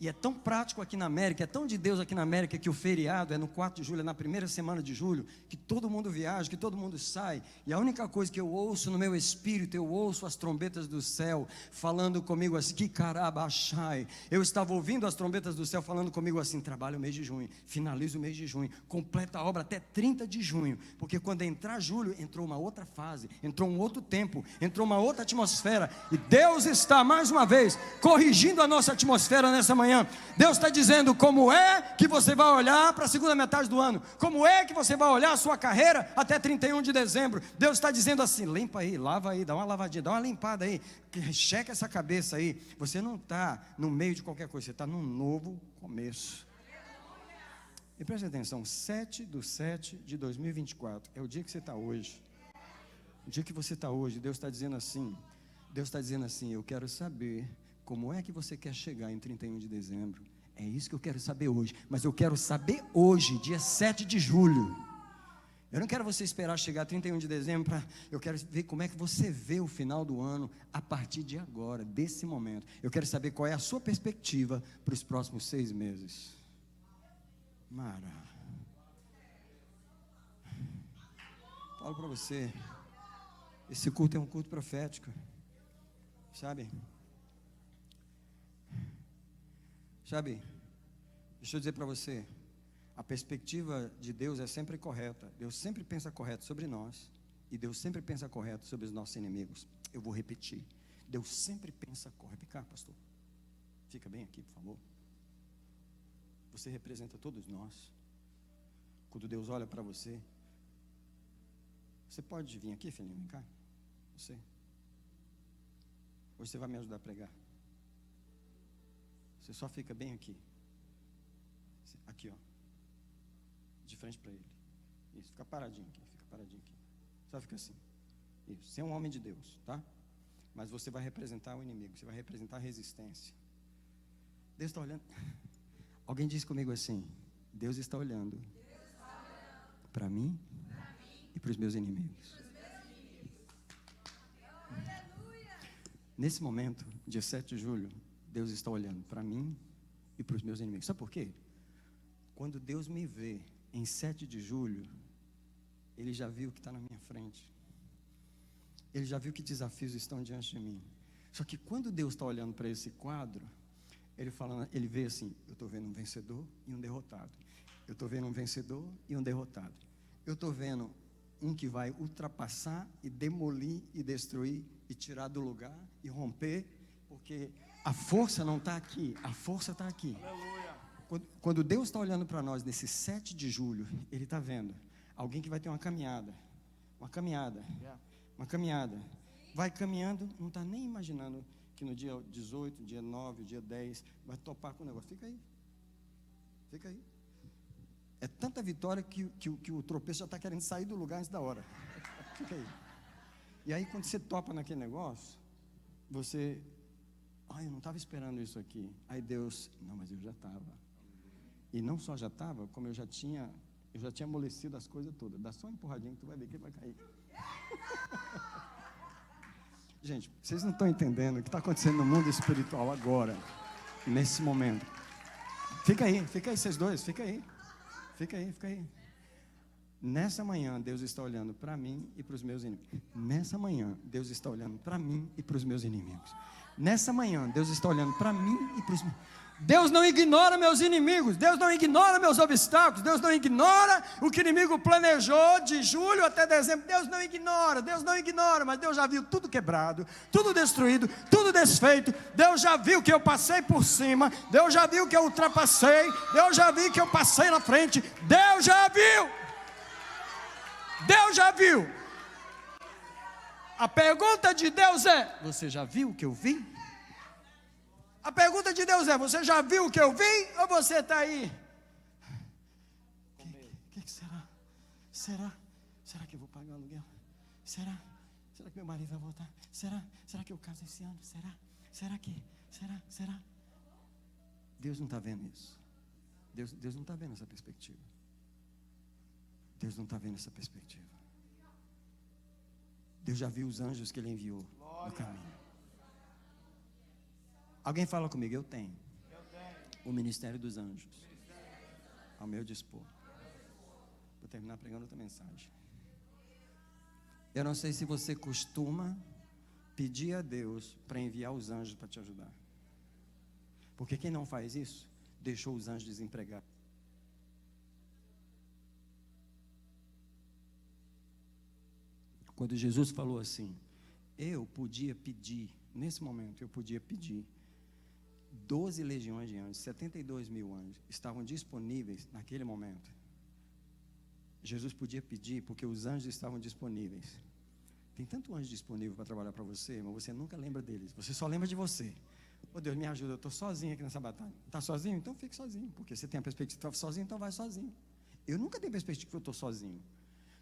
E é tão prático aqui na América, é tão de Deus aqui na América, que o feriado é no 4 de julho, é na primeira semana de julho, que todo mundo viaja, que todo mundo sai. E a única coisa que eu ouço no meu espírito, eu ouço as trombetas do céu falando comigo assim: que carabachai. Eu estava ouvindo as trombetas do céu falando comigo assim: trabalha o mês de junho, finaliza o mês de junho, completa a obra até 30 de junho, porque quando entrar julho, entrou uma outra fase, entrou um outro tempo, entrou uma outra atmosfera. E Deus está mais uma vez corrigindo a nossa atmosfera nessa manhã. Deus está dizendo como é que você vai olhar para a segunda metade do ano, como é que você vai olhar a sua carreira até 31 de dezembro. Deus está dizendo assim: limpa aí, lava aí, dá uma lavadinha, dá uma limpada aí, checa essa cabeça aí. Você não está no meio de qualquer coisa, você está num novo começo. E preste atenção: 7/7 de 2024 é o dia que você está hoje. O dia que você está hoje, Deus está dizendo assim: eu quero saber como é que você quer chegar em 31 de dezembro. É isso que eu quero saber hoje. Mas eu quero saber hoje, dia 7 de julho. Eu não quero você esperar chegar 31 de dezembro. Eu quero ver como é que você vê o final do ano a partir de agora, desse momento. Eu quero saber qual é a sua perspectiva para os próximos 6 meses. Mara, falo para você, esse culto é um culto profético. Sabe, deixa eu dizer para você, a perspectiva de Deus é sempre correta. Deus sempre pensa correto sobre nós, e Deus sempre pensa correto sobre os nossos inimigos. Eu vou repetir: Deus sempre pensa correto. Vem cá, pastor, fica bem aqui, por favor. Você representa todos nós. Quando Deus olha para você, você pode vir aqui, filhinho, vem cá. Você. Hoje você vai me ajudar a pregar. Você só fica bem aqui. Aqui, ó. De frente para ele. Isso, fica paradinho aqui. Só fica assim. Isso, você é um homem de Deus, tá? Mas você vai representar o inimigo, você vai representar a resistência. Deus está olhando. Alguém disse comigo assim: Deus está olhando para mim e para os meus inimigos. Nesse momento, dia 7 de julho, Deus está olhando para mim e para os meus inimigos. Sabe por quê? Quando Deus me vê em 7 de julho, Ele já viu o que está na minha frente. Ele já viu que desafios estão diante de mim. Só que quando Deus está olhando para esse quadro, ele vê assim: eu estou vendo um vencedor e um derrotado. Eu estou vendo um vencedor e um derrotado. Eu estou vendo um que vai ultrapassar e demolir e destruir e tirar do lugar e romper, porque a força não está aqui, a força está aqui. Aleluia. Quando Deus está olhando para nós nesse 7 de julho, Ele está vendo alguém que vai ter uma caminhada, vai caminhando, não está nem imaginando que no dia 18, dia 9, dia 10, vai topar com o negócio. Fica aí. É tanta vitória que o tropeço já está querendo sair do lugar antes da hora. Fica aí. E aí quando você topa naquele negócio, você, eu não estava esperando isso aqui. Aí Deus, não, mas eu já estava. E não só já estava, como eu já tinha amolecido as coisas todas. Dá só uma empurradinha que tu vai ver que ele vai cair. Gente, vocês não estão entendendo o que está acontecendo no mundo espiritual agora, nesse momento. Fica aí vocês dois, fica aí. Nessa manhã, Deus está olhando para mim e para os meus inimigos. Nessa manhã, Deus está olhando para mim e para os meus inimigos. Nessa manhã, Deus está olhando para mim e para os meus... Deus não ignora meus inimigos, Deus não ignora meus obstáculos, Deus não ignora o que o inimigo planejou de julho até dezembro. Deus não ignora, mas Deus já viu tudo quebrado, tudo destruído, tudo desfeito. Deus já viu que eu passei por cima, Deus já viu que eu ultrapassei, Deus já viu que eu passei na frente, Deus já viu. A pergunta de Deus é: você já viu o que eu vi? A pergunta de Deus é: você já viu o que eu vi? Ou você está aí? O que será? Será que eu vou pagar o aluguel? Será que meu marido vai voltar? Será que eu caso esse ano? Será? Deus não está vendo isso. Deus não está vendo essa perspectiva. Deus não está vendo essa perspectiva. Deus já viu os anjos que Ele enviou no caminho. Alguém fala comigo: eu tenho o ministério dos anjos ao meu dispor. Vou terminar pregando outra mensagem. Eu não sei se você costuma pedir a Deus para enviar os anjos para te ajudar. Porque quem não faz isso, deixou os anjos desempregados. Quando Jesus falou assim, eu podia pedir, nesse momento eu podia pedir 12 legiões de anjos, 72 mil anjos, estavam disponíveis naquele momento. Jesus podia pedir, porque os anjos estavam disponíveis. Tem tanto anjo disponível para trabalhar para você, mas você nunca lembra deles, você só lembra de você. Deus, me ajuda, eu estou sozinho aqui nessa batalha. Está sozinho? Então fique sozinho, porque você tem a perspectiva de estar sozinho, então vai sozinho. Eu nunca tenho perspectiva que eu estou sozinho.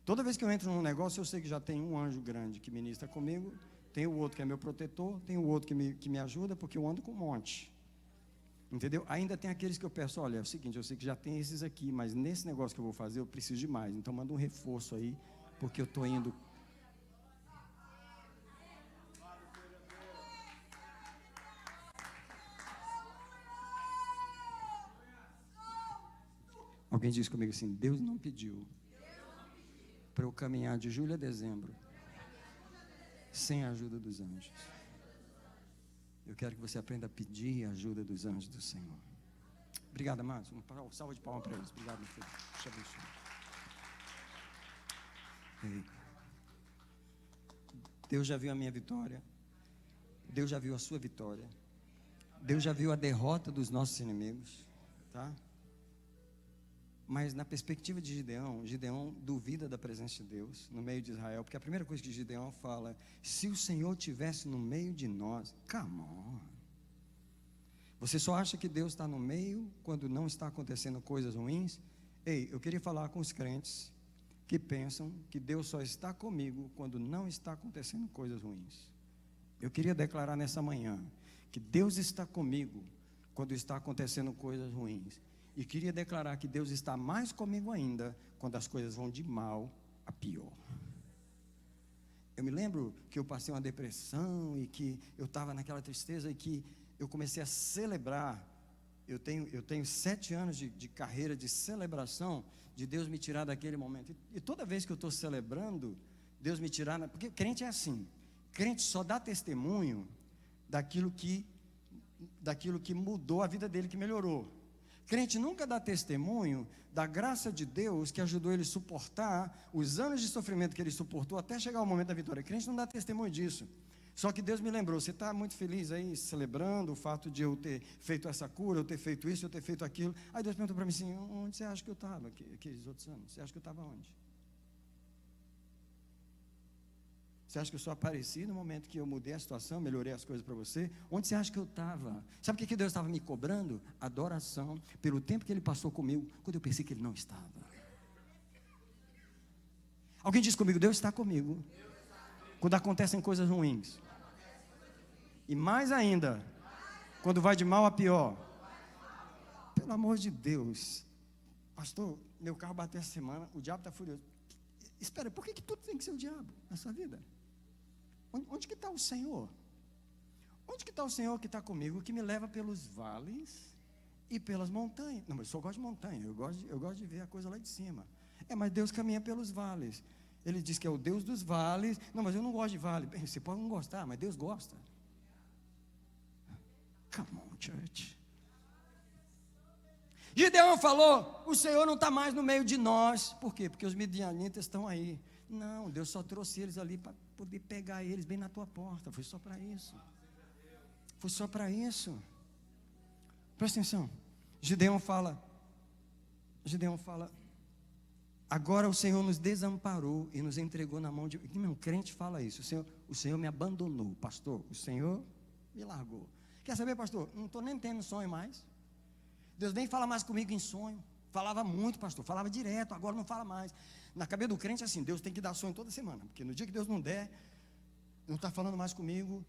Toda vez que eu entro num negócio, eu sei que já tem um anjo grande que ministra comigo, tem o outro que é meu protetor, tem o outro que me ajuda, porque eu ando com um monte. Entendeu? Ainda tem aqueles que eu peço: olha, é o seguinte, eu sei que já tem esses aqui, mas nesse negócio que eu vou fazer, eu preciso de mais. Então manda um reforço aí, porque eu estou indo. Alguém diz comigo assim: Deus não pediu para eu caminhar de julho a dezembro sem a ajuda dos anjos. Eu quero que você aprenda a pedir a ajuda dos anjos do Senhor. Obrigado, amados. Uma salva de palmas para eles. Obrigado, meu filho. Deixa eu abençoar. Deus já viu a minha vitória. Deus já viu a sua vitória. Deus já viu a derrota dos nossos inimigos. Tá? Mas na perspectiva de Gideão duvida da presença de Deus no meio de Israel, porque a primeira coisa que Gideão fala: se o Senhor estivesse no meio de nós, come on. Você só acha que Deus está no meio quando não está acontecendo coisas ruins? Ei, eu queria falar com os crentes que pensam que Deus só está comigo quando não está acontecendo coisas ruins. Eu queria declarar nessa manhã que Deus está comigo quando está acontecendo coisas ruins. E queria declarar que Deus está mais comigo ainda quando as coisas vão de mal a pior. Eu me lembro que eu passei uma depressão e que eu estava naquela tristeza e que eu comecei a celebrar. Eu tenho 7 anos de carreira de celebração de Deus me tirar daquele momento. E toda vez que eu estou celebrando, Deus me tirar, porque crente é assim. Crente só dá testemunho daquilo que mudou a vida dele, que melhorou. Crente nunca dá testemunho da graça de Deus que ajudou ele a suportar os anos de sofrimento que ele suportou até chegar o momento da vitória. Crente não dá testemunho disso. Só que Deus me lembrou, você está muito feliz aí, celebrando o fato de eu ter feito essa cura, eu ter feito isso, eu ter feito aquilo. Aí Deus perguntou para mim assim, onde você acha que eu estava aqueles outros anos? Você acha que eu estava onde? Você acha que eu só apareci no momento que eu mudei a situação, melhorei as coisas para você? Onde você acha que eu estava? Sabe o que Deus estava me cobrando? Adoração, pelo tempo que Ele passou comigo, quando eu pensei que Ele não estava. Alguém diz comigo, Deus está comigo quando acontecem coisas ruins. E mais ainda, quando vai de mal a pior. Pelo amor de Deus. Pastor, meu carro bateu essa semana, o diabo está furioso. Espera, por que tudo tem que ser o diabo na sua vida? Onde que está o Senhor? Onde que está o Senhor que está comigo, que me leva pelos vales e pelas montanhas? Não, mas eu só gosto de montanha, eu gosto de ver a coisa lá de cima. Mas Deus caminha pelos vales. Ele diz que é o Deus dos vales. Não, mas eu não gosto de vale. Bem, você pode não gostar, mas Deus gosta. Come on, church. Gideão falou, o Senhor não está mais no meio de nós. Por quê? Porque os midianitas estão aí. Não, Deus só trouxe eles ali para poder pegar eles bem na tua porta. Foi só para isso. Foi só para isso. Presta atenção. Gideão fala, agora o Senhor nos desamparou e nos entregou na mão de... Meu crente fala isso, o Senhor me abandonou, pastor, o Senhor me largou. Quer saber, pastor? Não estou nem tendo sonho mais. Deus nem fala mais comigo em sonho. Falava muito, pastor, falava direto, agora não fala mais. Na cabeça do crente é assim, Deus tem que dar sonho toda semana, porque no dia que Deus não der, não está falando mais comigo.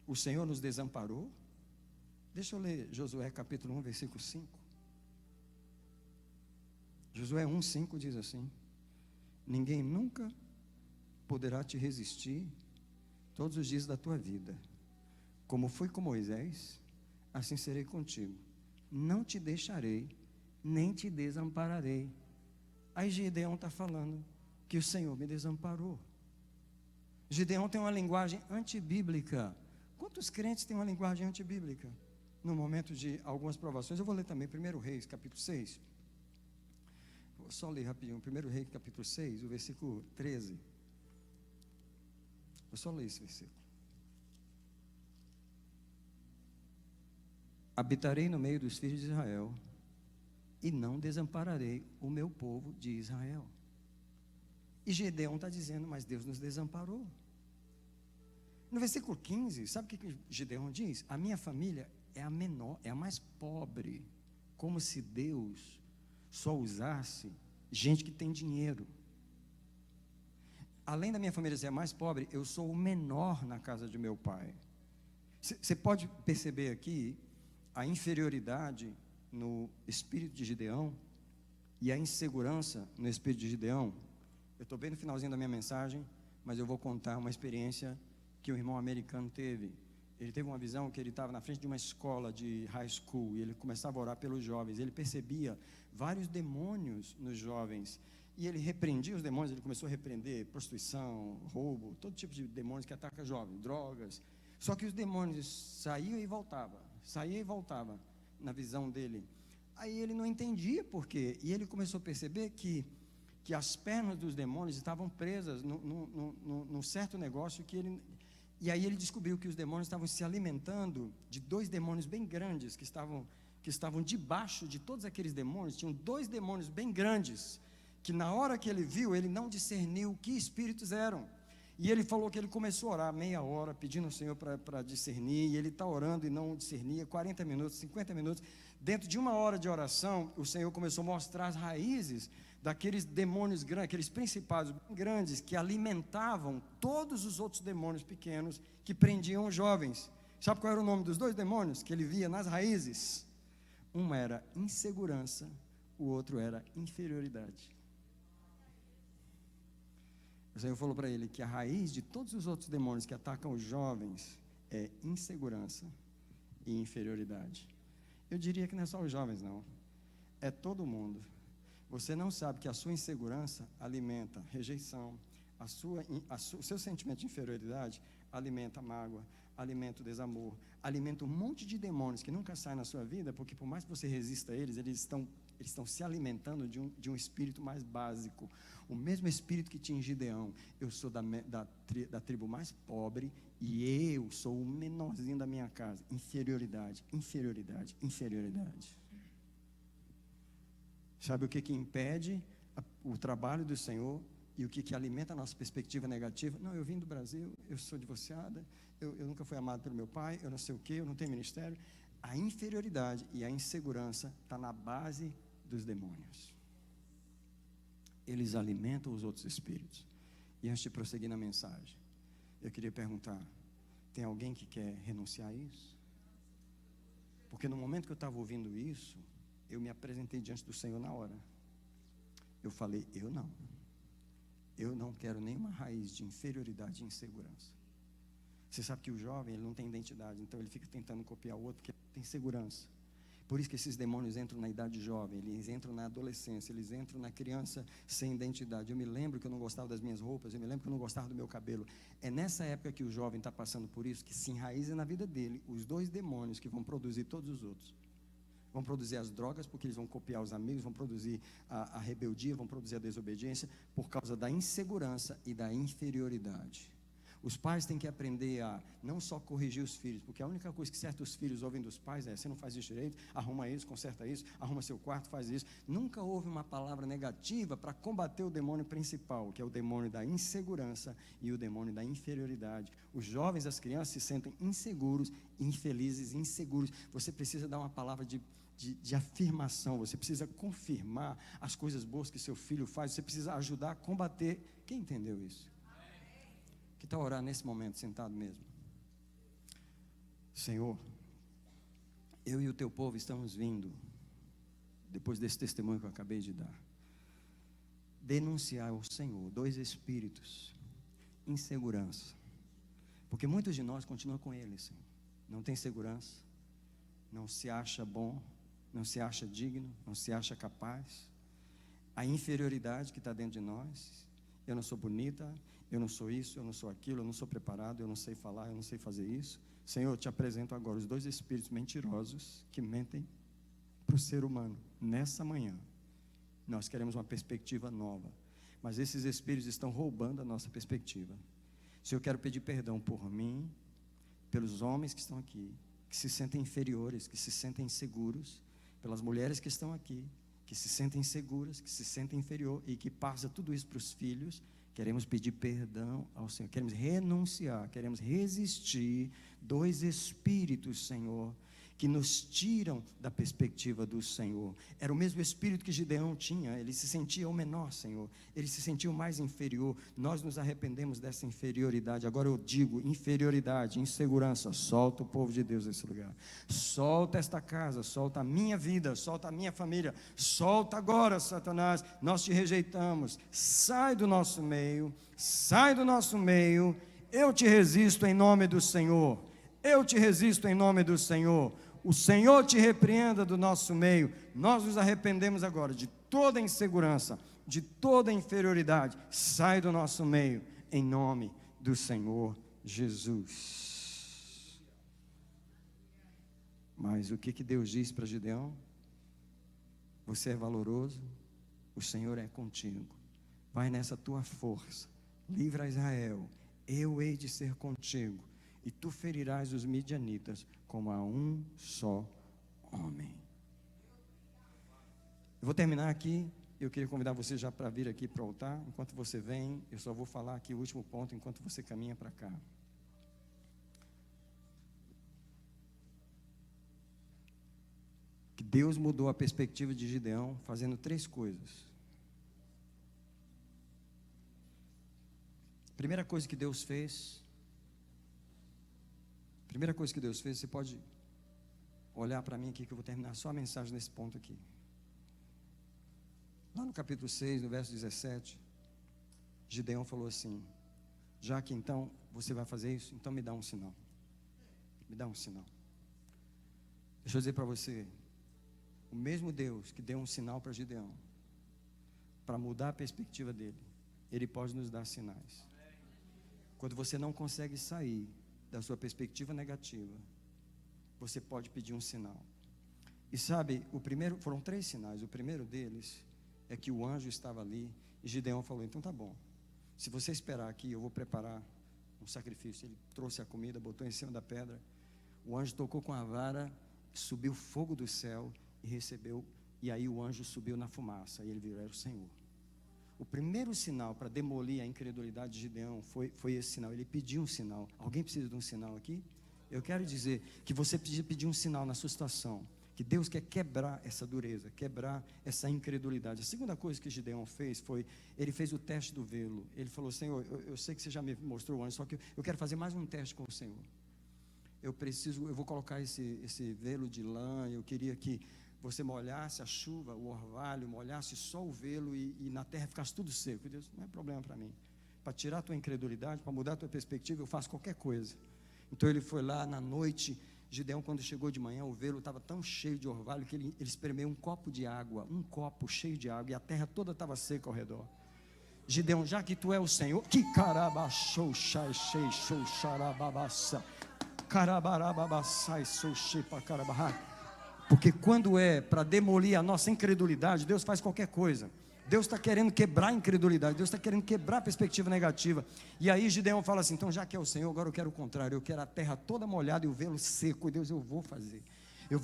O Senhor nos desamparou. Deixa eu ler Josué capítulo 1, versículo 5. Josué 1, 5 diz assim: ninguém nunca poderá te resistir todos os dias da tua vida. Como fui com Moisés, assim serei contigo. Não te deixarei, nem te desampararei. Aí Gideão está falando que o Senhor me desamparou. Gideão tem uma linguagem antibíblica. Quantos crentes têm uma linguagem antibíblica? No momento de algumas provações, eu vou ler também 1 Reis, capítulo 6. Vou só ler rapidinho, 1 Reis, capítulo 6, o versículo 13. Vou só ler esse versículo. Habitarei no meio dos filhos de Israel e não desampararei o meu povo de Israel. E Gideão está dizendo, mas Deus nos desamparou. No versículo 15, sabe o que Gideão diz? A minha família é a menor, é a mais pobre. Como se Deus só usasse gente que tem dinheiro. Além da minha família ser a mais pobre, eu sou o menor na casa de meu pai. Você pode perceber aqui a inferioridade no espírito de Gideão e a insegurança no espírito de Gideão. Eu estou bem no finalzinho da minha mensagem, mas eu vou contar uma experiência que um irmão americano teve. Ele teve uma visão que ele estava na frente de uma escola de high school e ele começava a orar pelos jovens. Ele percebia vários demônios nos jovens e ele repreendia os demônios. Ele começou a repreender prostituição, roubo, todo tipo de demônios que atacam jovens, drogas. Só que os demônios saíam e voltavam na visão dele. Aí ele não entendia por quê. E ele começou a perceber que as pernas dos demônios estavam presas num certo negócio que ele... E aí ele descobriu que os demônios estavam se alimentando de dois demônios bem grandes que estavam debaixo de todos aqueles demônios. Tinham dois demônios bem grandes que na hora que ele viu, ele não discerniu que espíritos eram. E ele falou que ele começou a orar meia hora, pedindo ao Senhor para discernir, e ele está orando e não discernia, 40 minutos, 50 minutos. Dentro de uma hora de oração, o Senhor começou a mostrar as raízes daqueles demônios grandes, aqueles principados grandes que alimentavam todos os outros demônios pequenos que prendiam os jovens. Sabe qual era o nome dos dois demônios que ele via nas raízes? Um era insegurança, o outro era inferioridade. O Senhor falou para ele que a raiz de todos os outros demônios que atacam os jovens é insegurança e inferioridade. Eu diria que não é só os jovens, não. É todo mundo. Você não sabe que a sua insegurança alimenta rejeição, o seu sentimento de inferioridade alimenta mágoa, alimenta o desamor, alimenta um monte de demônios que nunca saem na sua vida, porque por mais que você resista a eles, eles estão se alimentando de um espírito mais básico. O mesmo espírito que tinha em Gideão. Eu sou da tribo mais pobre e eu sou o menorzinho da minha casa. Inferioridade, inferioridade, inferioridade. Sabe o que impede o trabalho do Senhor e o que alimenta a nossa perspectiva negativa? Não, eu vim do Brasil, eu sou divorciada, eu nunca fui amado pelo meu pai, eu não sei o que, eu não tenho ministério. A inferioridade e a insegurança está na base dos demônios. Eles alimentam os outros espíritos. E antes de prosseguir na mensagem, eu queria perguntar: tem alguém que quer renunciar a isso? Porque no momento que eu estava ouvindo isso, eu me apresentei diante do Senhor na hora. Eu falei: eu não quero nenhuma raiz de inferioridade e insegurança. Você sabe que o jovem, ele não tem identidade, então ele fica tentando copiar o outro porque tem segurança. Por isso que esses demônios entram na idade jovem, eles entram na adolescência, eles entram na criança sem identidade. Eu me lembro que eu não gostava das minhas roupas, eu me lembro que eu não gostava do meu cabelo. É nessa época que o jovem está passando por isso, que se enraiza na vida dele os dois demônios que vão produzir todos os outros. Vão produzir as drogas, porque eles vão copiar os amigos, vão produzir a rebeldia, vão produzir a desobediência, por causa da insegurança e da inferioridade. Os pais têm que aprender a não só corrigir os filhos, porque a única coisa que certos filhos ouvem dos pais é: você não faz isso direito, arruma isso, conserta isso, arruma seu quarto, faz isso. Nunca houve uma palavra negativa para combater o demônio principal, que é o demônio da insegurança e o demônio da inferioridade. Os jovens, as crianças se sentem inseguros, infelizes, inseguros. Você precisa dar uma palavra de afirmação, você precisa confirmar as coisas boas que seu filho faz, você precisa ajudar a combater. Quem entendeu isso? Que tal orar nesse momento, sentado mesmo? Senhor, eu e o teu povo estamos vindo, depois desse testemunho que eu acabei de dar, denunciar ao Senhor dois espíritos: insegurança, porque muitos de nós continuam com eles, Senhor. Não tem segurança, não se acha bom, não se acha digno, não se acha capaz. A inferioridade que está dentro de nós: eu não sou bonita, eu não sou isso, eu não sou aquilo, eu não sou preparado, eu não sei falar, eu não sei fazer isso. Senhor, eu te apresento agora os dois espíritos mentirosos que mentem para o ser humano. Nessa manhã, nós queremos uma perspectiva nova, mas esses espíritos estão roubando a nossa perspectiva. Senhor, eu quero pedir perdão por mim, pelos homens que estão aqui, que se sentem inferiores, que se sentem inseguros, pelas mulheres que estão aqui, que se sentem inseguras, que se sentem inferior e que passa tudo isso para os filhos. Queremos pedir perdão ao Senhor, queremos renunciar, queremos resistir dois espíritos, Senhor, que nos tiram da perspectiva do Senhor. Era o mesmo espírito que Gideão tinha, ele se sentia o menor, Senhor, ele se sentia o mais inferior. Nós nos arrependemos dessa inferioridade. Agora eu digo: inferioridade, insegurança, solta o povo de Deus nesse lugar, solta esta casa, solta a minha vida, solta a minha família, solta agora, Satanás, nós te rejeitamos, sai do nosso meio, sai do nosso meio. Eu te resisto em nome do Senhor, eu te resisto em nome do Senhor. O Senhor te repreenda do nosso meio. Nós nos arrependemos agora de toda insegurança, de toda inferioridade. Sai do nosso meio, em nome do Senhor Jesus. Mas o que Deus diz para Gideão? Você é valoroso, o Senhor é contigo. Vai nessa tua força, livra Israel, eu hei de ser contigo, e tu ferirás os midianitas como a um só homem. Eu vou terminar aqui. Eu queria convidar você já para vir aqui para o altar. Enquanto você vem, eu só vou falar aqui o último ponto enquanto você caminha para cá. Que Deus mudou a perspectiva de Gideão fazendo três coisas. Primeira coisa que Deus fez, você pode olhar para mim aqui que eu vou terminar só a mensagem nesse ponto aqui. Lá no capítulo 6, no verso 17, Gideão falou assim: já que então você vai fazer isso, então me dá um sinal. Me dá um sinal. Deixa eu dizer para você, o mesmo Deus que deu um sinal para Gideão, para mudar a perspectiva dele, Ele pode nos dar sinais. Quando você não consegue sair da sua perspectiva negativa, você pode pedir um sinal. E sabe, foram 3 sinais. O primeiro deles é que o anjo estava ali, e Gideão falou: então tá bom, se você esperar aqui, eu vou preparar um sacrifício. Ele trouxe a comida, botou em cima da pedra, o anjo tocou com a vara, subiu fogo do céu e recebeu, e aí o anjo subiu na fumaça, e ele viu: era o Senhor. O primeiro sinal para demolir a incredulidade de Gideão foi esse sinal. Ele pediu um sinal. Alguém precisa de um sinal aqui? Eu quero dizer que você precisa pedir um sinal na sua situação, que Deus quer quebrar essa dureza, quebrar essa incredulidade. A segunda coisa que Gideão fez foi, ele fez o teste do velo. Ele falou: Senhor, eu sei que você já me mostrou antes, só que eu quero fazer mais um teste com o Senhor. Eu vou colocar esse velo de lã, eu queria que você molhasse a chuva, o orvalho, molhasse só o velo e na terra ficasse tudo seco. E Deus: não é problema para mim. Para tirar a tua incredulidade, para mudar a tua perspectiva, eu faço qualquer coisa. Então ele foi lá na noite. Gideão, quando chegou de manhã, o velo estava tão cheio de orvalho que ele espremeu um copo de água, um copo cheio de água, e a terra toda estava seca ao redor. Gideão: já que tu é o Senhor, que carabachou, chai, chei, chou, xarababassa, carabarababassai, sou chepa, carabarra. Porque quando é para demolir a nossa incredulidade, Deus faz qualquer coisa. Deus está querendo quebrar a incredulidade, Deus está querendo quebrar a perspectiva negativa. E aí Gideão fala assim: então já que é o Senhor, agora eu quero o contrário, eu quero a terra toda molhada e o velo seco. E Deus: eu vou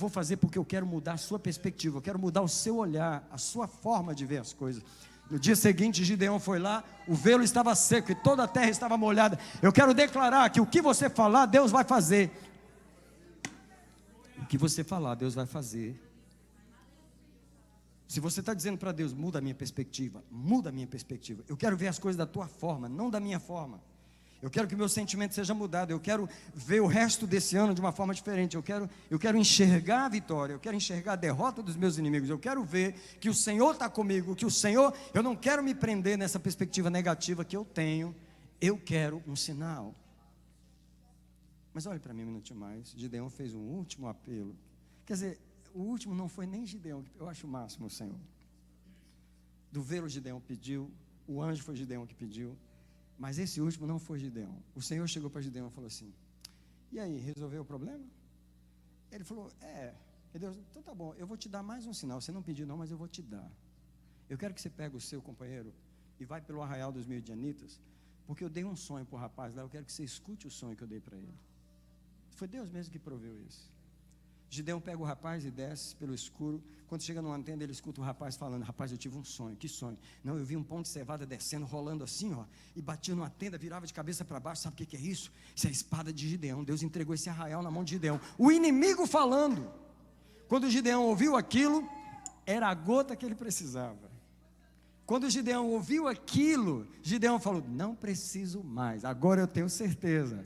fazer porque eu quero mudar a sua perspectiva, eu quero mudar o seu olhar, a sua forma de ver as coisas. No dia seguinte, Gideão foi lá, o velo estava seco e toda a terra estava molhada. Eu quero declarar que o que você falar, Deus vai fazer. O que você falar, Deus vai fazer. Se você está dizendo para Deus: muda a minha perspectiva, muda a minha perspectiva. Eu quero ver as coisas da tua forma, não da minha forma. Eu quero que o meu sentimento seja mudado. Eu quero ver o resto desse ano de uma forma diferente. Eu quero enxergar a vitória. Eu quero enxergar a derrota dos meus inimigos. Eu quero ver que o Senhor está comigo, que o Senhor... Eu não quero me prender nessa perspectiva negativa que eu tenho. Eu quero um sinal. Mas olhe para mim um minutinho mais. Gideão fez um último apelo. Quer dizer, o último não foi nem Gideão. Eu acho o máximo o Senhor. Do velo Gideão pediu. O anjo foi Gideão que pediu. Mas esse último não foi Gideão. O Senhor chegou para Gideão e falou assim: e aí, resolveu o problema? Ele falou: Deus, então tá bom, eu vou te dar mais um sinal. Você não pediu não, mas eu vou te dar. Eu quero que você pegue o seu companheiro e vai pelo arraial dos midianitas, porque eu dei um sonho para o rapaz lá. Eu quero que você escute o sonho que eu dei para ele. Foi Deus mesmo que proveu isso. Gideão pega o rapaz e desce pelo escuro. Quando chega numa tenda, ele escuta o rapaz falando: rapaz, eu tive um sonho. Que sonho? Não, eu vi um pão de cevada descendo, rolando assim, ó, e batia numa tenda, virava de cabeça para baixo. Sabe o que é isso? Isso é a espada de Gideão. Deus entregou esse arraial na mão de Gideão. O inimigo falando. Quando Gideão ouviu aquilo, era a gota que ele precisava. Quando Gideão ouviu aquilo, Gideão falou: não preciso mais, agora eu tenho certeza.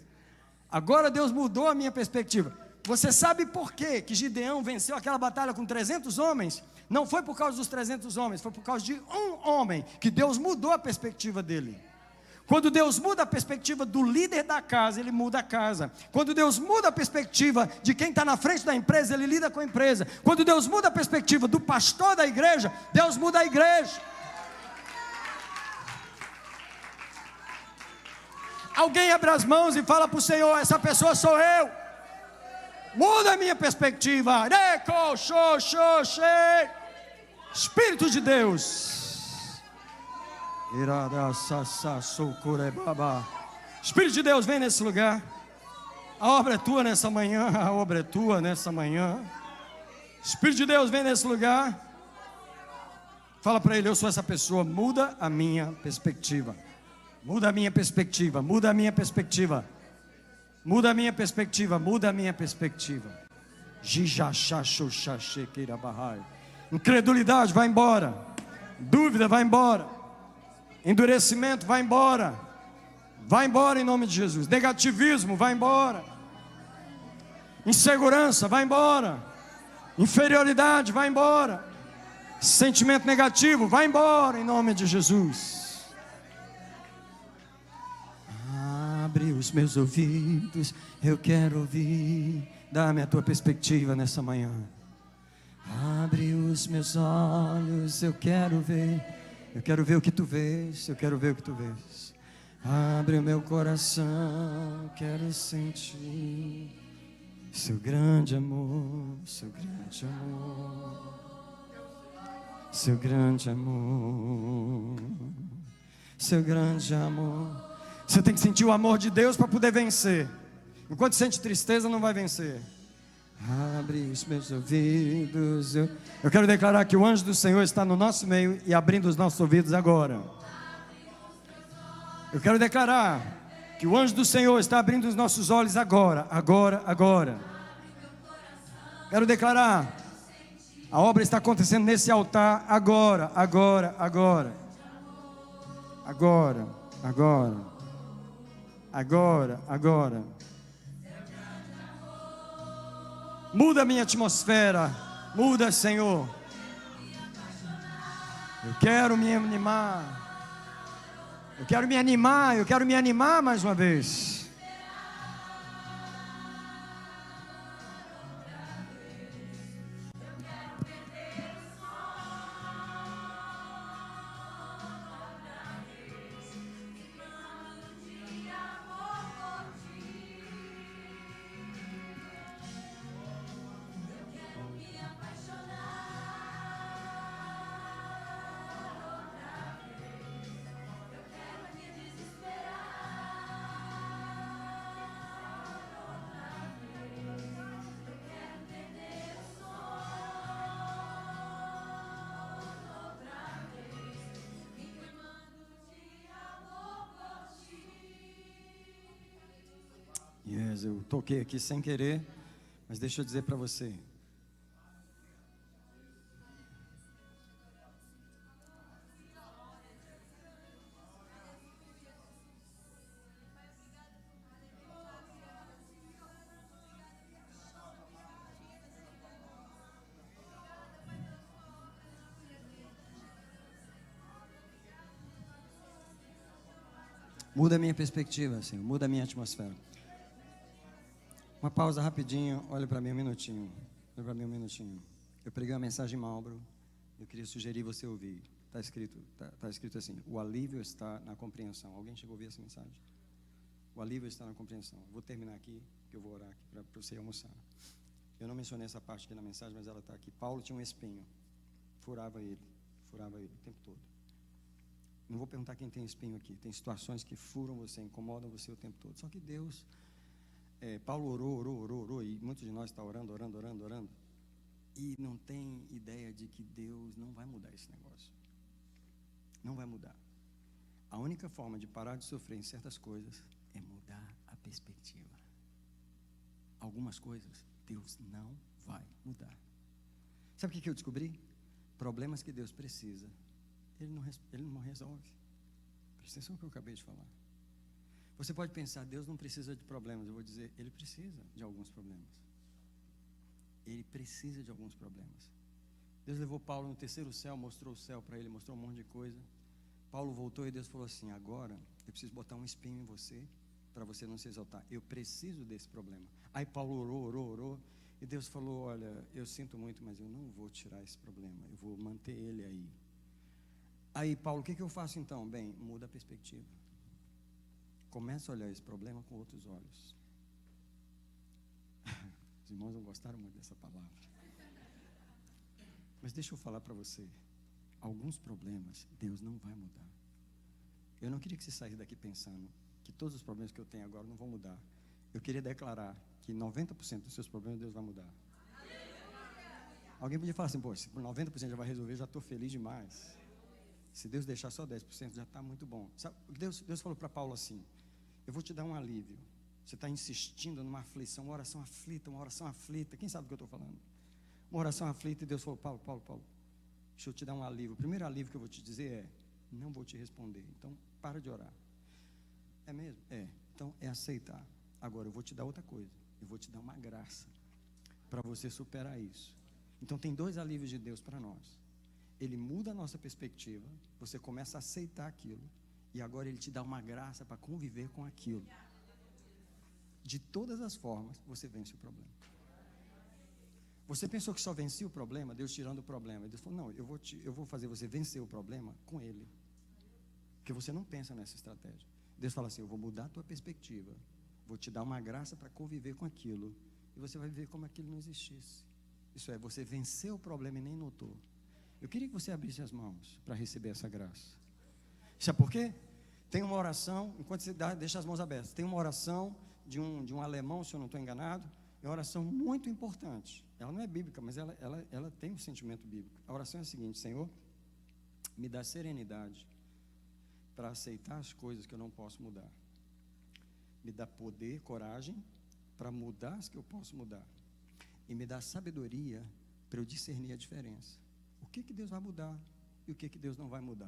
Agora Deus mudou a minha perspectiva. Você sabe por quê que Gideão venceu aquela batalha com 300 homens? Não foi por causa dos 300 homens, foi por causa de um homem que Deus mudou a perspectiva dele. Quando Deus muda a perspectiva do líder da casa, Ele muda a casa. Quando Deus muda a perspectiva de quem está na frente da empresa, Ele lida com a empresa. Quando Deus muda a perspectiva do pastor da igreja, Deus muda a igreja. Alguém abre as mãos e fala para o Senhor: essa pessoa sou eu. Muda a minha perspectiva. Espírito de Deus. Espírito de Deus, vem nesse lugar. A obra é tua nessa manhã. A obra é tua nessa manhã. Espírito de Deus, vem nesse lugar. Fala para ele: eu sou essa pessoa. Muda a minha perspectiva. Muda a minha perspectiva. Muda a minha perspectiva. Muda a minha perspectiva, muda a minha perspectiva. Incredulidade vai embora. Dúvida vai embora. Endurecimento vai embora. Vai embora em nome de Jesus. Negativismo vai embora. Insegurança vai embora. Inferioridade vai embora. Sentimento negativo vai embora em nome de Jesus. Abre os meus ouvidos, eu quero ouvir. Dá-me a tua perspectiva nessa manhã. Abre os meus olhos, eu quero ver. Eu quero ver o que tu vês, eu quero ver o que tu vês. Abre o meu coração, quero sentir seu grande amor, seu grande amor, seu grande amor, seu grande amor. Você tem que sentir o amor de Deus para poder vencer. Enquanto sente tristeza, não vai vencer. Abre os meus ouvidos. Eu quero declarar que o anjo do Senhor está no nosso meio e abrindo os nossos ouvidos agora. Eu quero declarar que o anjo do Senhor está abrindo os nossos olhos agora, agora, agora. Quero declarar, a obra está acontecendo nesse altar agora, agora, agora. Agora, agora. Agora, agora. Muda a minha atmosfera. Muda, Senhor. Eu quero me animar. Eu quero me animar. Eu quero me animar mais uma vez. Yes, eu toquei aqui sem querer, mas deixa eu dizer para você. Muda a minha perspectiva, Senhor, muda a minha atmosfera. Uma pausa rapidinho, olha para mim um minutinho. Olha para mim um minutinho. Eu preguei uma mensagem em Marlboro, eu queria sugerir você ouvir. Está escrito assim: o alívio está na compreensão. Alguém chegou a ouvir essa mensagem? O alívio está na compreensão. Vou terminar aqui, que eu vou orar aqui para você almoçar. Eu não mencionei essa parte aqui na mensagem, mas ela está aqui. Paulo tinha um espinho, furava ele o tempo todo. Não vou perguntar quem tem espinho aqui. Tem situações que furam você, incomodam você o tempo todo. Só que Deus, Paulo orou, e muitos de nós estão orando. E não tem ideia de que Deus não vai mudar esse negócio. Não vai mudar. A única forma de parar de sofrer em certas coisas é mudar a perspectiva. Algumas coisas Deus não vai mudar. Sabe o que eu descobri? Problemas que Deus precisa, Ele não resolve. Presta atenção no que eu acabei de falar. Você pode pensar, Deus não precisa de problemas. Eu vou dizer, Ele precisa de alguns problemas. Ele precisa de alguns problemas. Deus levou Paulo no terceiro céu, mostrou o céu para ele, mostrou um monte de coisa. Paulo voltou e Deus falou assim: agora eu preciso botar um espinho em você, para você não se exaltar. Eu preciso desse problema. Aí Paulo orou, e Deus falou: olha, eu sinto muito, mas eu não vou tirar esse problema, eu vou manter ele aí. Aí Paulo, o que eu faço então? Bem, muda a perspectiva. Começa a olhar esse problema com outros olhos. Os irmãos não gostaram muito dessa palavra. Mas deixa eu falar para você, alguns problemas Deus não vai mudar. Eu não queria que você saísse daqui pensando que todos os problemas que eu tenho agora não vão mudar. Eu queria declarar que 90% dos seus problemas Deus vai mudar. Alguém podia falar assim: pô, se por 90% já vai resolver, já estou feliz demais. Se Deus deixar só 10%, já está muito bom. Sabe, Deus falou para Paulo assim: eu vou te dar um alívio. Você está insistindo numa aflição, uma oração aflita. Quem sabe do que eu estou falando? Uma oração aflita, e Deus falou: Paulo, deixa eu te dar um alívio. O primeiro alívio que eu vou te dizer é: não vou te responder. Então, para de orar. É mesmo? Então, é aceitar. Agora, eu vou te dar outra coisa. Eu vou te dar uma graça para você superar isso. Então, tem dois alívios de Deus para nós. Ele muda a nossa perspectiva, você começa a aceitar aquilo, e agora Ele te dá uma graça para conviver com aquilo. De todas as formas, você vence o problema. Você pensou que só vencia o problema? Deus tirando o problema. Deus falou, não, eu vou fazer você vencer o problema com ele. Porque você não pensa nessa estratégia. Deus fala assim, eu vou mudar a tua perspectiva. Vou te dar uma graça para conviver com aquilo. E você vai viver como aquilo não existisse. Isso é, você venceu o problema e nem notou. Eu queria que você abrisse as mãos para receber essa graça. Sabe por quê? Tem uma oração, enquanto você deixa as mãos abertas, tem uma oração de um alemão, se eu não estou enganado, é uma oração muito importante. Ela não é bíblica, mas ela tem um sentimento bíblico. A oração é a seguinte: Senhor, me dá serenidade para aceitar as coisas que eu não posso mudar. Me dá poder, coragem para mudar as que eu posso mudar. E me dá sabedoria para eu discernir a diferença. O que Deus vai mudar e o que Deus não vai mudar.